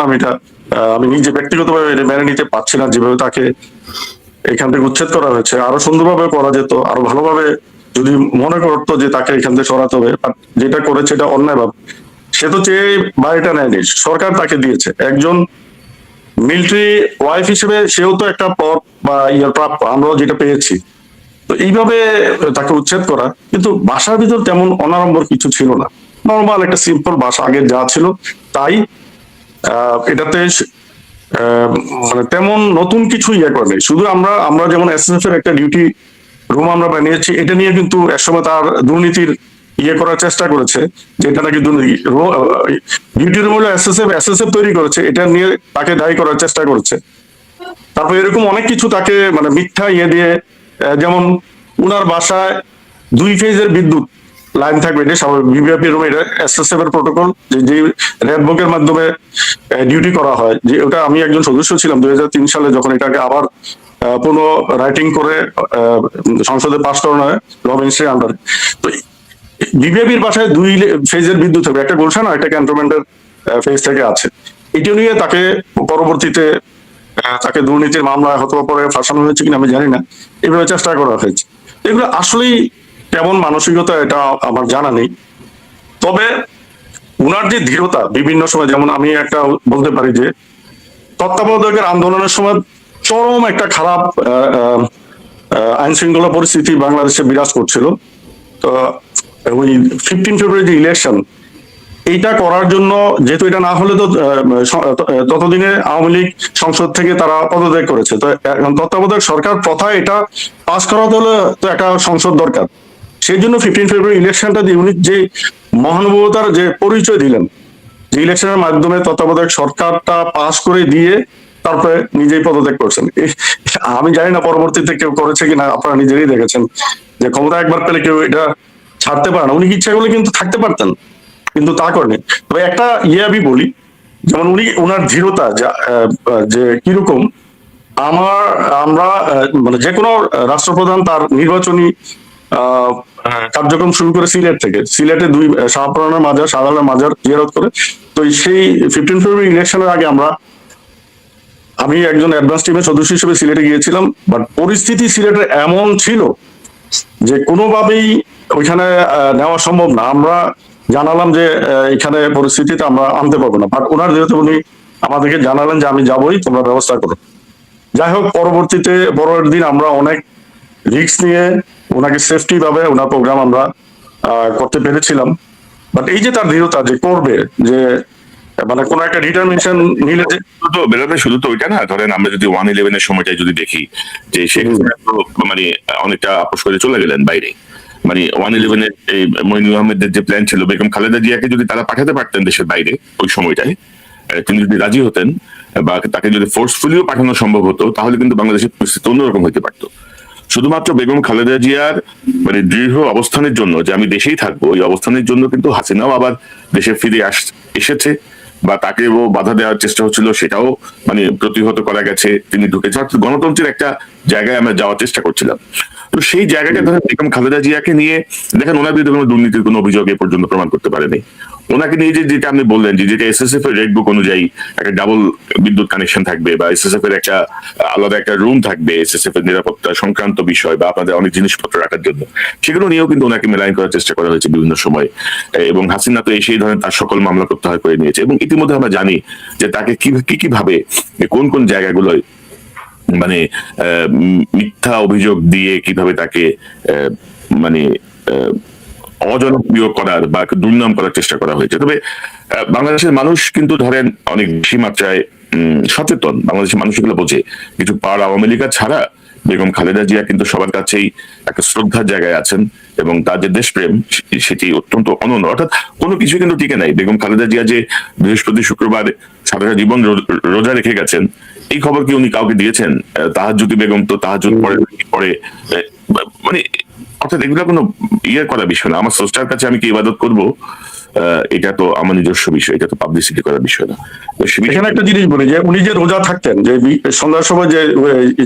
আমি নিজে ব্যক্তিগতভাবে মেনে নিতে পারছি না, যেভাবে তাকে এখান থেকে উচ্ছেদ করা হয়েছে। আরো সুন্দরভাবে করা যেত, আরো ভালোভাবে যদি মনে করতো যে তাকে এখান থেকে সরাতে হবে। যেটা করেছে এটা অন্যায়ভাবে। সে তো চেয়ে বাড়িটা নেয়নি, সরকার তাকে দিয়েছে। একজন মিলিটারি ওয়াইফ হিসেবে সেও তো একটা পদ বা প্রাপ্য, আমরাও যেটা পেয়েছি। তো এইভাবে তাকে উচ্ছেদ করা, কিন্তু বাসার ভিতর তেমন অনাড়ম্বর কিছু ছিল না, নর্মাল একটা সিম্পল বাসা আগের যা ছিল তাই। এটাতে মানে তেমন নতুন কিছু করে নেই। শুধু আমরা যেমন এসএসএফ এর একটা ডিউটি রুম আমরা বানিয়েছি, এটা নিয়ে কিন্তু একসময় তার দুর্নীতির ইয়ে করার চেষ্টা করেছে যে এটা নাকি ডিউটি রুম হলো এসএসএফ তৈরি করেছে, এটা নিয়ে তাকে দায়ী করার চেষ্টা করেছে। তারপর এরকম অনেক কিছু তাকে মানে মিথ্যা ইয়ে দিয়ে যেমন উনার বাসায় 2 ফেজের বিদ্যুৎ লাইন থাকবে, এটা স্বাভাবিক, ভিভিআইপি রুমে এটা এসএসএফ এর প্রোটোকল, যে রেড বুকের মাধ্যমে ডিউটি করা হয়। যে ওটা আমি একজন সদস্য ছিলাম 2003 সালে, যখন এটাকে আবার পুনঃ রাইটিং করে সংসদে পাস করানো হয় ল মিনিস্ট্রির আন্ডারে। তো ভিভিআইপির বাসায় 2 ফেজের বিদ্যুৎ হবে, একটা গুলশান আর একটা ক্যান্টনমেন্টের ফেজ থেকে আছে। এটি নিয়ে তাকে পরবর্তীতে তাকে দুর্নীতির মামলায় হয়তো পরে ফাঁসানো হয়েছে কিনা আমি জানি না, এভাবে চেষ্টা করা হয়েছে। এগুলো আসলেই কেমন মানসিকতা এটা আমার জানা নেই। তবে উনার যে দৃঢ়তা বিভিন্ন সময়, যেমন আমি একটা বলতে পারি যে তত্ত্বাবধায়কের আন্দোলনের সময় চরম একটা খারাপ আইন শৃঙ্খলা পরিস্থিতি বাংলাদেশে বিরাজ করছিল। তো ওই 15 ফেব্রুয়ারি যে ইলেকশন, এইটা করার জন্য, যেহেতু এটা না হলে তো ততদিনে আওয়ামী লীগ সংসদ থেকে তারা পদত্যাগ করেছে, তো এখন তত্ত্বাবধায়ক সরকার প্রথা এটা পাস করাতে হলে তো একটা সংসদ দরকার। সেই জন্য 15 ফেব্রুয়ারি ইলেকশনটা দিয়ে উনি যে মহানুভবতার যে পরিচয় দিলেন, যে ইলেকশনের মাধ্যমে তত্ত্বাবধায়ক সরকারটা পাস করে দিয়ে তারপরে নিজেই পদত্যাগ করছেন। আমি জানি না পরবর্তীতে কেউ করেছে কিনা, আপনারা নিজেরই দেখেছেন যে ক্ষমতা একবার পেলে কেউ এটা ছাড়তে পারে না। উনি ইচ্ছা করলে কিন্তু থাকতে পারতেন, কিন্তু তা করেনি। তবে একটা আমি বলি, যেমন উনার দৃঢ়তা যে কিরকম, আমরা মানে যে কোনো রাষ্ট্রপ্রধান তার নির্বাচনী কার্যক্রম শুরু করে সিলেট থেকে, সিলেটে 2 শাহপুরানের মাজার, শাহজালালের মাজার জিয়ারত করে। তো সেই 15 ফেব্রুয়ারি ইলেকশনের আগে আমি একজন অ্যাডভান্স টিমের সদস্য হিসেবে সিলেটে গিয়েছিলাম, বাট পরিস্থিতি সিলেটের এমন ছিল যে কোনোভাবেই ওইখানে নেওয়া সম্ভব না। আমরা জানালাম যে এখানে পরিস্থিতিতে আমরা আনতে পারবো না, বাট ওনার যেহেতু উনি আমাদেরকে জানালেন যে আমি যাবই, তোমরা ব্যবস্থা করো। যাই হোক, পরবর্তীতে পরের দিন আমরা অনেক রিস্ক নিয়ে ওনাকে সেফটি ভাবে ওনার প্রোগ্রাম আমরা করতে পেরেছিলাম। বাট এই যে তার দৃঢ়তা যে করবে, যে মানে কোন একটা ডিটারমিনেশন নিলে যে তো বেরোবে, শুধু তো ওইটা না, ধরেন আমরা যদি 1/11 সময়টাই যদি দেখি যে শেখ হাসিনা তো মানে অনেকটা আপোষ করে চলে গেলেন বাইরে। মানে 1/11 এই মইনুল আহমেদের যে প্ল্যান ছিল, বেগম খালেদা জিয়াকে যদি তারা পাঠাতে পারতেন দেশের বাইরে ওই সময়টায়, তিনি যদি রাজি হতেন বা তাকে যদি ফোর্সফুলিও পাঠানো সম্ভব হতো, তাহলে কিন্তু বাংলাদেশের পরিস্থিতি অন্যরকম হতে পারতো। শুধুমাত্র বেগম খালেদা জিয়ার মানে দৃঢ় অবস্থানের জন্য যে আমি দেশেই থাকবো, ওই অবস্থানের জন্য কিন্তু হাসিনাও আবার দেশে ফিরে এসেছে, বা তাকেও বাধা দেওয়ার চেষ্টা হচ্ছিল, সেটাও মানে প্রতিহত করা গেছে। তিনি ঢুকেছে, অর্থাৎ গণতন্ত্রের একটা জায়গায় আমরা যাওয়ার চেষ্টা করছিলাম। তো সেই জায়গাটা ধরেন বেগম খালেদা জিয়াকে নিয়ে দেখেন, ওনার বিরুদ্ধে কোনো দুর্নীতির কোনো অভিযোগ এ পর্যন্ত প্রমাণ করতে পারেনি। ওনাকে নিয়ে যেটা আপনি বললেন যে যেটা এসএসএফ এর রেড বুক অনুযায়ী একটা ডাবল বিদ্যুৎ কানেকশন থাকবে, বা এসএসএফ এর একটা আলাদা একটা রুম থাকবে এসএসএফ এর নিরাপত্তা সংক্রান্ত বিষয় বা আপনাদের অনেক জিনিসপত্র রাখার জন্য, সেগুলো নিয়েও কিন্তু ওনাকে মেলাইন করার চেষ্টা করা হয়েছে বিভিন্ন সময়। এবং হাসিনা তো সেই ধরনের তার সকল মামলা প্রত্যাহার করে নিয়েছে। এবং ইতিমধ্যে আমরা জানি যে তাকে কি ভাবে কোন কোন জায়গাগুলোয় মানে মিথ্যা অভিযোগ দিয়ে কিভাবে তাকে মানে অজনপ্রিয় করার বা দুর্নাম করার চেষ্টা করা হয়েছে। তবে বাংলাদেশের মানুষ কিন্তু ধরেন অনেক বেশি মাত্রায় সচেতন। বাংলাদেশের মানুষ এগুলো বোঝে। কিছু পাড় আওয়ামী লীগ ছাড়া বেগম খালেদা জিয়া কিন্তু সবার কাছেই একটা শ্রদ্ধার জায়গায় আছেন, এবং তার যে দেশপ্রেম সেটি অত্যন্ত অনন্য। অর্থাৎ কোনো কিছু কিন্তু টিকে নাই। বেগম খালেদা জিয়া যে বৃহস্পতি শুক্রবার সারা জীবন রোজা রেখে গেছেন, এই খবর কি উনি কাউকে দিয়েছেন? তাহাজ্জুদি বেগম তো তাহাজ্জুদ পরে মানে অর্থাৎ এগুলো কোনো করার বিষয় না। আমার স্রষ্টার কাছে আমি কি ইবাদত করবো, এটা তো আমার নিজস্ব বিষয়, এটা তো পাবলিসিটি করার বিষয় না। এখানে একটা জিনিস বলি, যে উনি যে রোজা থাকতেন, যে সন্ধ্যার সময়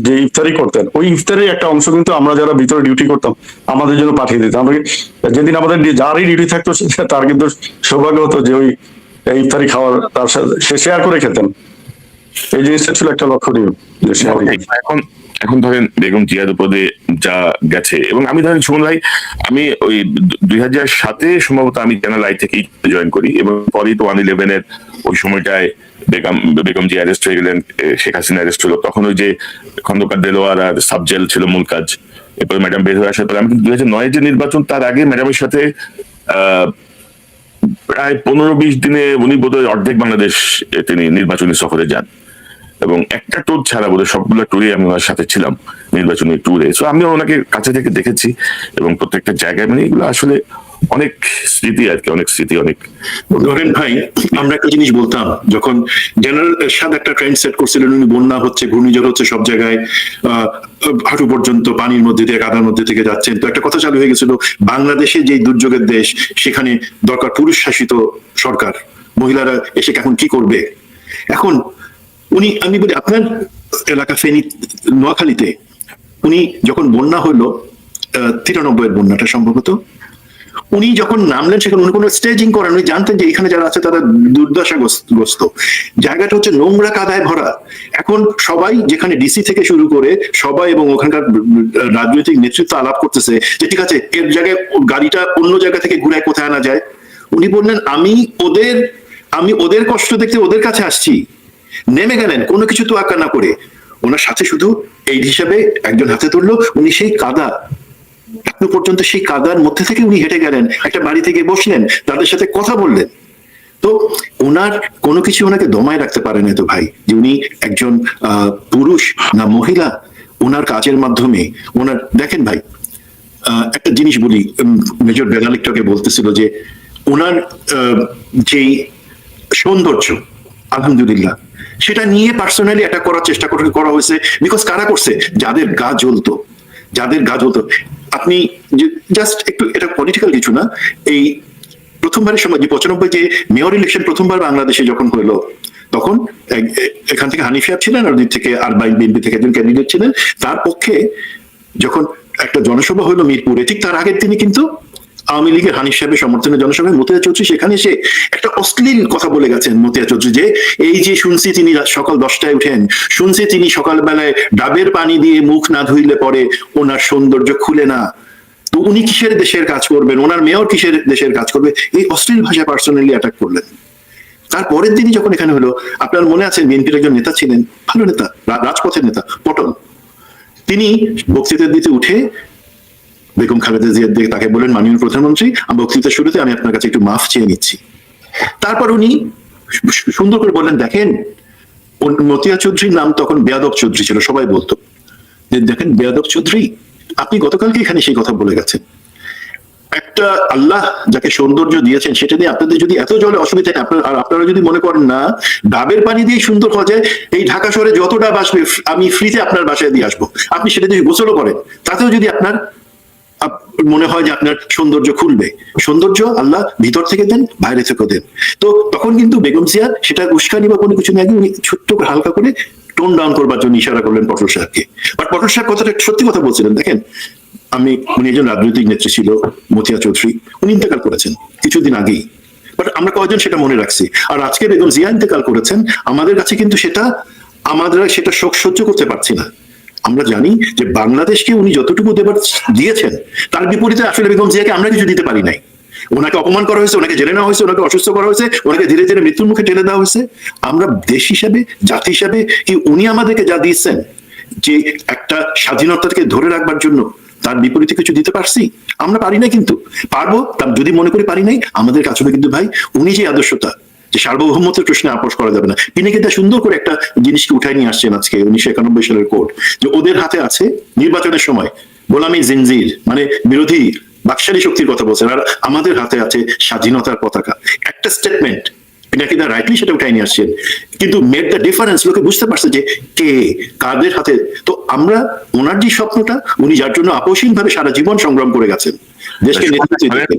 যে ইফতারি করতেন, ওই ইফতারি একটা অংশ কিন্তু আমরা যারা ভিতরে ডিউটি করতাম আমাদের জন্য পাঠিয়ে দিতাম। আমরা যেদিন আমাদের যারই ডিউটি থাকতো তার কিন্তু সৌভাগ্য হতো যে ওই ইফতারি খাওয়ার তার সাথে সে শেয়ার করে খেতেন। এই জিনিসটা ছিল একটা লক্ষণীয়। এখন ধরেন বেগম জিয়ার উপরে যা গেছে, এবং আমি ধরেন সুমন ভাই, আমি ওই 2007-এ সম্ভবত আমি চ্যানেল আই থেকেই জয়েন করি, এবং পরেই তো 1/11 ওই সময়টায় বেগম জিয়া অ্যারেস্ট হয়ে গেলেন, শেখ হাসিনা অ্যারেস্ট হলো। তখন ওই যে খন্দকার দেলোয়ার আর সাবজেল ছিল মূল কাজ। এরপরে ম্যাডাম বের হয়ে আসার পরে আমি কিন্তু 2009-এ যে নির্বাচন, তার আগে ম্যাডামের সাথে প্রায় 15-20 দিনে উনি বোধহয় অর্ধেক বাংলাদেশ তিনি নির্বাচনী সফরে যান, এবং একটা ট্যুর ছাড়া বোধহয় সবগুলো ট্যুরে আমি ওনার সাথে ছিলাম, নির্বাচনী ট্যুরে। সো আমি ওনাকে কাছে থেকে দেখেছি, এবং প্রত্যেকটা জায়গায় মানে এগুলো আসলে অনেক স্মৃতি আর কি, অনেক স্মৃতি, অনেক। ধরেন ভাই, আমরা একটা জিনিস বলতাম যখন জেনারেল এরশাদ একটা ট্রেন্ড সেট করছিলেন, উনি বন্যা হচ্ছে, ঘূর্ণিঝড় হচ্ছে, সব জায়গায় হাঁটু পর্যন্ত পানির মধ্যে দিয়ে, কাদার মধ্যে থেকে যাচ্ছেন, তো একটা কথা চালু হয়ে গেছিল, বাংলাদেশে যে দুর্যোগের দেশ, সেখানে দরকার পুরুষ শাসিত সরকার, মহিলারা এসে এখন কি করবে। এখন আমি বলি আপনার এলাকা ফেনী, নোয়াখালীতে উনি যখন বন্যা হলো 93 এর বন্যাটা সম্ভবত, উনি যখন নামলেন সেখানে উনি কোনো স্টেজিং করেন, উনি জানতেন যে এখানে যারা আছে তারা দুর্দশাগ্রস্ত, জায়গাটা হচ্ছে নোংরা কাদায় ভরা। এখন সবাই, যেখানে ডিসি থেকে শুরু করে সবাই এবং ওখানকার রাজনৈতিক নেতৃত্ব আলাপ করতেছে যে ঠিক আছে, এর জায়গায় গাড়িটা অন্য জায়গা থেকে ঘুরায় কোথায় আনা যায়। উনি বললেন আমি ওদের কষ্ট দেখতে ওদের কাছে আসছি, নেমে গেলেন কোনো কিছু তো আঁকা না করে। ওনার সাথে শুধু এই হিসাবে একজন হাতে ধরলো, উনি সেই কাদা এখনো পর্যন্ত, সেই কাদার মধ্যে থেকে উনি হেঁটে গেলেন, একটা বাড়ি থেকে বসলেন, তাদের সাথে কথা বললেন। তো ওনার কোনো কিছু ওনাকে দমায় রাখতে পারে না তো ভাই, যে উনি একজন পুরুষ না মহিলা, ওনার কাজের মাধ্যমে ওনার, দেখেন ভাই একটা জিনিস বলি, মেজর বেলালিকটাকে বলতেছিল যে ওনার যেই সৌন্দর্য, আলহামদুলিল্লাহ সেটা নিয়ে পার্সোনালি অ্যাটাক করার চেষ্টা করা হয়েছে। বিকজ কারা করছে? যাদের গা জ্বলতো, যাদের গা জ্বলতো। আপনি জাস্ট একটু, এটা পলিটিক্যাল কিছু না, এই প্রথমবারের সময় যে 95 যে মেয়র ইলেকশন প্রথমবার বাংলাদেশে যখন হলো, তখন এখান থেকে হানিফ সাহেব ছিলেন, আর দিক থেকে আর বিএনপি থেকে একজন ক্যান্ডিডেট ছিলেন। তার পক্ষে যখন একটা জনসভা হলো মিরপুরে, ঠিক তার আগের দিনই কিন্তু আওয়ামী লীগের হানিফ সাহেবের সমর্থনে জনসভায় মতিয়া চৌধুরী সেখানে এসে একটা অশ্লীল কথা বলে গেছেন। মতিয়া চৌধুরী যে এই যে শুনছি তিনি সকাল 10টায় উঠেন, শুনছি তিনি সকালবেলায় ডাবের পানি দিয়ে মুখ না ধুইলে পরে ওনার সৌন্দর্য খুলে না, তো উনি কিসের দেশের কাজ করবেন, ওনার মেয়র কিসের দেশের কাজ করবে, এই অশ্লীল ভাষা পার্সোনালি অ্যাটাক করলেন। তার পরের দিনই যখন এখানে হলো, আপনার মনে আছে বিএনপির একজন নেতা ছিলেন, ভালো নেতা, রাজপথের নেতা, পটল, তিনি বক্তৃতা দিতে উঠে বেগম খালেদা জিয়ার দিকে তাকে বলেন, মাননীয় প্রধানমন্ত্রী, বক্তৃতার শুরুতে আমি আপনার কাছে একটু মাফ চেয়ে নিচ্ছি। তারপর উনি সুন্দর করে বললেন, দেখেন মতিয়া চৌধুরীর নাম তখন বেয়াদব চৌধুরী ছিল, সবাই বলতো যে দেখেন বেয়াদব চৌধুরী, আপনি গতকালকে এখানে সেই কথা বলে গেছেন। একটা আল্লাহ যাকে সৌন্দর্য দিয়েছেন সেটা নিয়ে আপনাদের যদি এত জলে অসুবিধা, আপনারা যদি মনে করেন না ডাবের পানি দিয়ে সুন্দর হওয়া যায়, এই ঢাকা শহরে যত ডাব আসবে আমি ফ্রিতে আপনার বাসায় দিয়ে আসবো, আপনি সেটা যদি গোসলও করেন, তাতেও যদি আপনার মনে হয় যে আপনার সৌন্দর্য খুলবে, সৌন্দর্য আল্লাহ ভিতর থেকে দেন, বাইরে থেকে দেন। তো তখন কিন্তু বেগম জিয়া সেটা উস্কানি বা কোনো কিছু নিয়ে উনি ছোট্ট হালকা করে টোন ডাউন করবার জন্য ইশারা করলেন পটল সাহেবকে। বাট পটল সাহেব কথাটা সত্যি কথা বলছিলেন। দেখেন উনি একজন রাজনৈতিক নেত্রী ছিল, মতিয়া চৌধুরী, উনি ইন্তেকাল করেছেন কিছুদিন আগেই, বাট আমরা কয়জন সেটা মনে রাখছি। আর আজকে বেগম জিয়া ইন্তেকাল করেছেন, আমাদের কাছে কিন্তু সেটা শোক সহ্য করতে পারছি না। আমরা জানি যে বাংলাদেশকে উনি যতটুকু দেবার দিয়েছেন, তার বিপরীতে আসলে বেগম জিয়াকে আমরা কিছু দিতে পারি নাই। ওনাকে অপমান করা হয়েছে, ওনাকে জেলে নেওয়া হয়েছে, ওনাকে অসুস্থ করা হয়েছে, ওনাকে ধীরে ধীরে মৃত্যুর মুখে ঠেলে দেওয়া হয়েছে। আমরা দেশ হিসাবে, জাতি হিসাবে কি উনি আমাদেরকে যা দিয়েছেন, যে একটা স্বাধীনতাকে ধরে রাখবার জন্য, তার বিপরীতে কিছু দিতে পারছি? আমরা পারি না, কিন্তু পারবো। তার যদি মনে করি পারি নাই, আমাদের কাছে কিন্তু ভাই উনি যে আদর্শতা, যে সার্বভৌমত্বের প্রশ্নে আপোষ করা যাবে না, তিনি কিন্তু সুন্দর করে একটা জিনিসকে উঠাই নিয়ে আসছেন আজকে 1991 সালের কোড, যে ওদের হাতে আছে নির্বাচনের সময় গোলামি জিনজির, মানে বিরোধী বাকশালী শক্তির কথা বলছেন, আর আমাদের হাতে আছে স্বাধীনতার পতাকা। একটা স্টেটমেন্ট এটা কিনা রাইটলি সেটা উঠাই নিয়ে আসছেন, কিন্তু মেড দ্য ডিফারেন্স, লোকে বুঝতে পারছে যে কে কাদের হাতে। তো আমরা ওনার যে স্বপ্নটা, উনি যার জন্য আপোষহীন ভাবে সারা জীবন সংগ্রাম করে গেছেন, দেশকে নেতৃত্ব দিতে,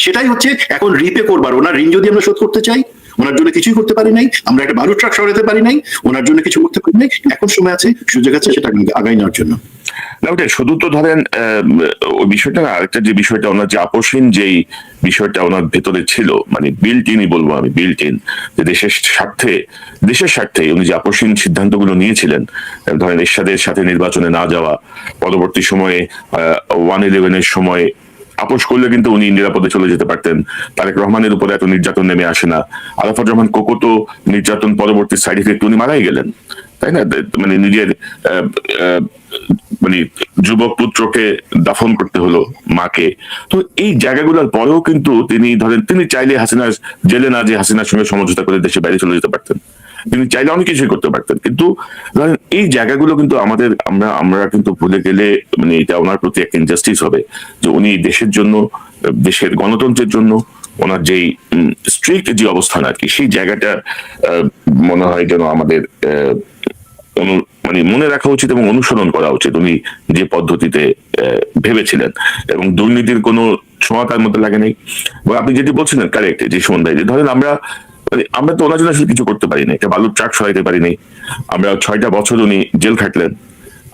সেটাই হচ্ছে এখন রিপে করবার। ওনার ঋণ যদি আমরা শোধ করতে চাই, ওনার জন্য কিছুই করতে পারি নাই, আমরা একটা বালু ট্রাক সরাতে পারি নাই, ওনার জন্য কিছু করতে পারি নাই, এখন সময় আছে, সুযোগ আছে সেটা আগাই নেওয়ার জন্য। না ওটা শুধু তো ধরেন ওই বিষয়টা না, আরেকটা যে বিষয়টা ওনার যে আপোষহীন যেই বিষয়টা ওনার ভেতরে ছিল, মানে বিল্ট ইনই বলবো আমি, বিল্ট ইন, যে দেশের স্বার্থে উনি যে আপোষহীন সিদ্ধান্তগুলো নিয়েছিলেন, ধরেন এরশাদের সাথে নির্বাচনে না যাওয়া, পরবর্তী সময়ে 1/11 সময় আপোষ করলে কিন্তু উনি নিরাপদে চলে যেতে পারতেন, তারেক রহমানের উপরে এত নির্যাতন নেমে আসে না, আরাফাত রহমান কোকো তো নির্যাতন পরবর্তী সাইড ইফেক্ট উনি মারাই গেলেন, তাই না? মানে নিজের মানে যুবক পুত্রকে দাফন করতে হলো, মাকে। তো এই জায়গাগুলোর পরেও কিন্তু তিনি চাইলে হাসিনা জেলে না যে হাসিনার সঙ্গে সমঝোতা করে দেশে বাইরে চলে যেতে পারতেন, তিনি চাইলে অনেক কিছুই করতে পারতেন। কিন্তু ধরেন এই জায়গাগুলো কিন্তু আমরা কিন্তু ভুলে গেলে মানে এটা ওনার প্রতি একটা ইনজাস্টিস হবে, যে উনি দেশের জন্য দেশের গণতন্ত্রের জন্য ওনার যেই স্ট্রিক্ট যে অবস্থান আর কি, সেই জায়গাটা মনে হয় যেন আমাদের মানে মনে রাখা উচিত এবং অনুসরণ করা উচিত। উনি যে পদ্ধতিতে ভেবেছিলেন, এবং দুর্নীতির কোনো ছোঁয়া তার মধ্যে লাগে নাই। বা আপনি যেটি বলছিলেন কারেক্ট, যে সুমন ভাই, যে ধরেন আমরা তো ওনার জন্য আসলে কিছু করতে পারি না, একটা বালুর ট্রাক সরাইতে পারি নাই। আমরা 6টা বছর উনি জেল খাটলেন,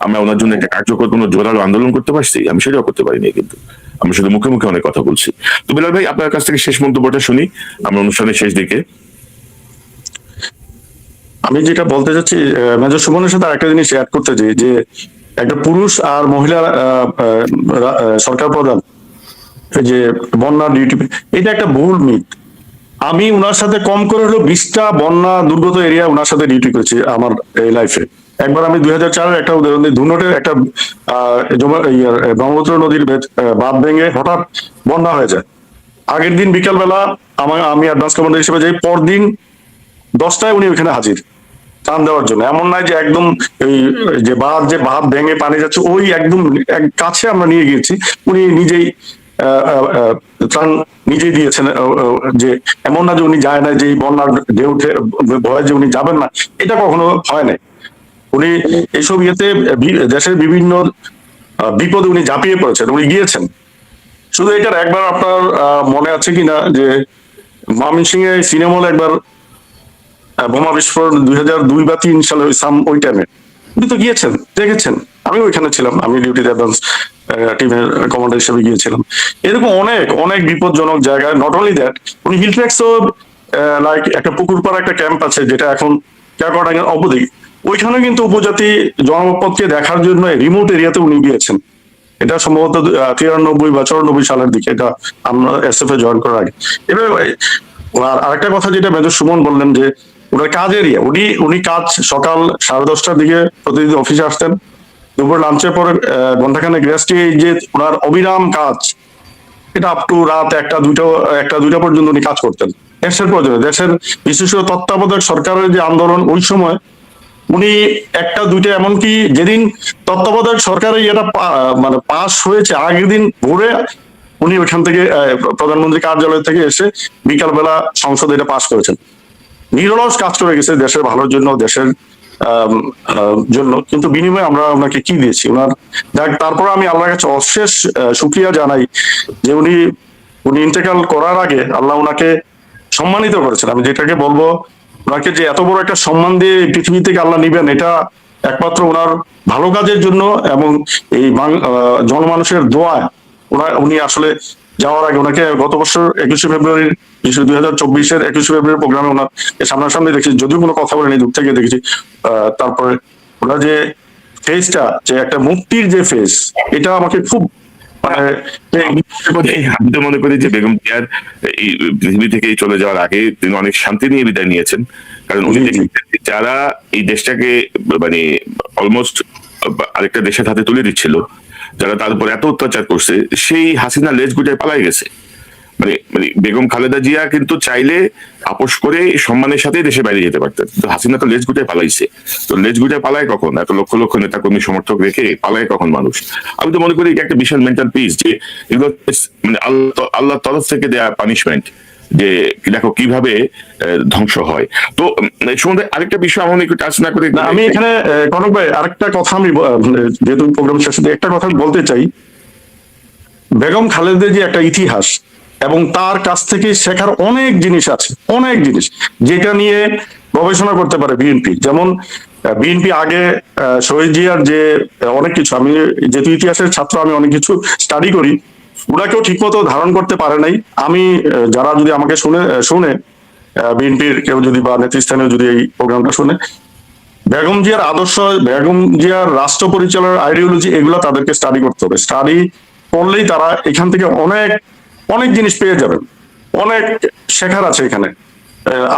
আমরা ওনার জন্য একটা কার্যকর কোনো জোরালো আন্দোলন করতে পারছি? আমি সেটাও করতে পারিনি, কিন্তু আমরা শুধু মুখে মুখে অনেক কথা বলছি। তো বিলাল ভাই, আপনার কাছ থেকে শেষ মন্তব্যটা শুনি আমরা অনুষ্ঠানের শেষ দিকে। আমি যেটা বলতে চাচ্ছি, মেজর সুমনের সাথে আরেকটা জিনিস অ্যাড করতে চাই, যে একটা পুরুষ আর মহিলা সরকার প্রধান, যে বন্যা ডিউটি, এটা একটা ভুল মিথ। আমি উনার সাথে কম করে হলো 20টা বন্যা দুর্গত এরিয়া উনার সাথে ডিউটি করেছি আমার এই লাইফে। একবার আমি 2004-এর একটা উদাহরণ দিই, ধুনটের একটা ব্রহ্মপুত্র নদীর বাঁধ ভেঙে হঠাৎ বন্যা হয়ে যায়। আগের দিন বিকালবেলা আমি অ্যাডভান্স কমান্ডার হিসেবে যাই, পরদিন 10টায় উনি ওইখানে হাজির ত্রাণ দেওয়ার জন্য। এমন নয় যে একদম এই যে বাঁধ ভেঙে পানি যাচ্ছে ওই একদম কাছে আমরা নিয়ে গিয়েছি, উনি নিজেই ত্রাণ নিজেই দিয়েছেন। যে এমন না যে উনি যায় না, যে বন্যার ঢেউ ভয়ে যে উনি যাবেন না, এটা কখনো হয় নাই। উনি এইসব ইয়েতে দেশের বিভিন্ন বিপদে উনি ঝাঁপিয়ে পড়েছেন, উনি গিয়েছেন। শুধু এটার একবার আপনার মনে আছে কিনা যে ময়মনসিংহে সিনেমা হলে একবার বোমা বিস্ফোরণ 2002 বা 3 সালে ওই টাইমে উনি তো গিয়েছেন, দেখেছেন। আমি ওইখানে ছিলাম, আমি ডিউটিতে অ্যাডভান্স টিমের কমান্ডার হিসেবে গিয়েছিলাম। এরকম অনেক অনেক বিপজ্জনক জায়গায়, নট অনলি দ্যাট, উনি হিলট্র্যাক্সও লাইক একটা পুকুরপাড়া একটা ক্যাম্প আছে যেটা এখন ক্যাকড়াঙ্গের অপোজিট, ওইখানে কিন্তু উপজাতি জনপদকে দেখার জন্য রিমোট এরিয়াতে উনি গিয়েছেন। এটা সম্ভবত 93 বা 94 সালের দিকে, এটা আমরা এসএফ এ জয়েন করার আগে। এবার আরেকটা কথা যেটা মেজর সুমন বললেন, যে ওনার কাজ এরিয়া, উনি কাজ সকাল 10:30টার দিকে প্রতিদিন অফিসে আসতেন, দুপুর লাঞ্চের পরে ঘন্টাখানেক রেস্ট, এই যে ওনার অবিরাম কাজ, এটা আপ টু রাত 1টা 2টা পর্যন্ত উনি কাজ করতেন। দেশের প্রয়োজনে, দেশের বিশেষ করে তত্ত্বাবধায়ক সরকারের যে আন্দোলন, ওই সময় উনি 1টা 2টা, এমনকি যেদিন তত্ত্বাবধায়ক সরকারের ইয়েটা মানে পাস হয়েছে, আগের দিন ভোরে উনি ওইখান থেকে প্রধানমন্ত্রী কার্যালয় থেকে এসে বিকালবেলা সংসদে এটা পাস করেছেন। নিরলস কাজ করে গেছে দেশের ভালোর জন্য, দেশের জন্য। কিন্তু বিনিময়ে আমরা ওনাকে কি দিয়েছি? ওনার তারপর আমি আল্লাহর কাছে অশেষ শুকরিয়া জানাই যে উনি ইন্তেকাল করার আগে আল্লাহ ওনাকে সম্মানিত করেছেন। আমি যেটাকে বলবো, ওনাকে যে এত বড় একটা সম্মান দিয়ে পৃথিবী থেকে আল্লাহ নিবেন, এটা একমাত্র ওনার ভালো কাজের জন্য এবং এই জনমানুষের দোয়ায়। উনি আসলে যাওয়ার আগে ওনাকে গত বছর 21শে ফেব্রুয়ারির 2024-এর 21শে ফেব্রুয়ারি প্রোগ্রামে ওনার সামনাসামনি দেখেছি, যদিও কোনো কথা বলেনি, দূর থেকে দেখেছি। তারপরে ওনার যে ফেসটা, যে একটা মুক্তির যে ফেস, এটা আমাকে খুব আমি তো মনে করি যে বেগম জিয়ার এই পৃথিবী থেকে চলে যাওয়ার আগে তিনি অনেক শান্তি নিয়ে বিদায় নিয়েছেন। কারণ উনি যারা এই দেশটাকে মানে অলমোস্ট আরেকটা দেশের হাতে তুলে দিচ্ছিল, যারা তার উপর এত অত্যাচার করছে, সেই হাসিনা লেজ গুটায় পালাই গেছে। মানে মানে বেগম খালেদা জিয়া কিন্তু চাইলে আপোষ করে সম্মানের সাথে দেশে বাইরে যেতে পারতেন, তো হাসিনা তো লেজ গুটায় পালাইছে। তো লেজ গুটায় পালায় কখন? এত লক্ষ লক্ষ নেতা কর্মী সমর্থক রেখে পালায় কখন মানুষ? আমি তো মনে করি এটা একটা বিশাল মেন্টাল পিস, যে এগুলো মানে আল্লাহর তরফ থেকে দেয়া পানিশমেন্ট, যে দেখো কিভাবে ধ্বংস হয়। তো সম্বন্ধে আরেকটা বিষয় আমার একটু টাচ না করে, আমি এখানে কনক ভাই আরেকটা কথা, আমি যেহেতু প্রোগ্রাম শেষে একটা কথা বলতে চাই। বেগম খালেদা যে একটা ইতিহাস, এবং তার কাছ থেকে শেখার অনেক জিনিস আছে, অনেক জিনিস যেটা নিয়ে গবেষণা করতে পারে বিএনপি। যেমন বিএনপি আগে শহীদ জিয়ার যে অনেক কিছু, আমি যেহেতু ইতিহাসের ছাত্র, আমি অনেক কিছু স্টাডি করি, ওনাকেও ঠিক মতো ধারণ করতে পারে নাই। আমি যারা যদি আমাকে শুনে বিএনপির কেউ যদি বা নেতৃস্থানীয় যদি এই প্রোগ্রামটা শুনে, বেগম জিয়ার আদর্শ, বেগম জিয়ার রাষ্ট্র পরিচালনার আইডিওলজি, এগুলো তাদেরকে স্টাডি করতে হবে। স্টাডি করলেই তারা এখান থেকে অনেক অনেক জিনিস পেয়ে যাবেন, অনেক শেখার আছে এখানে।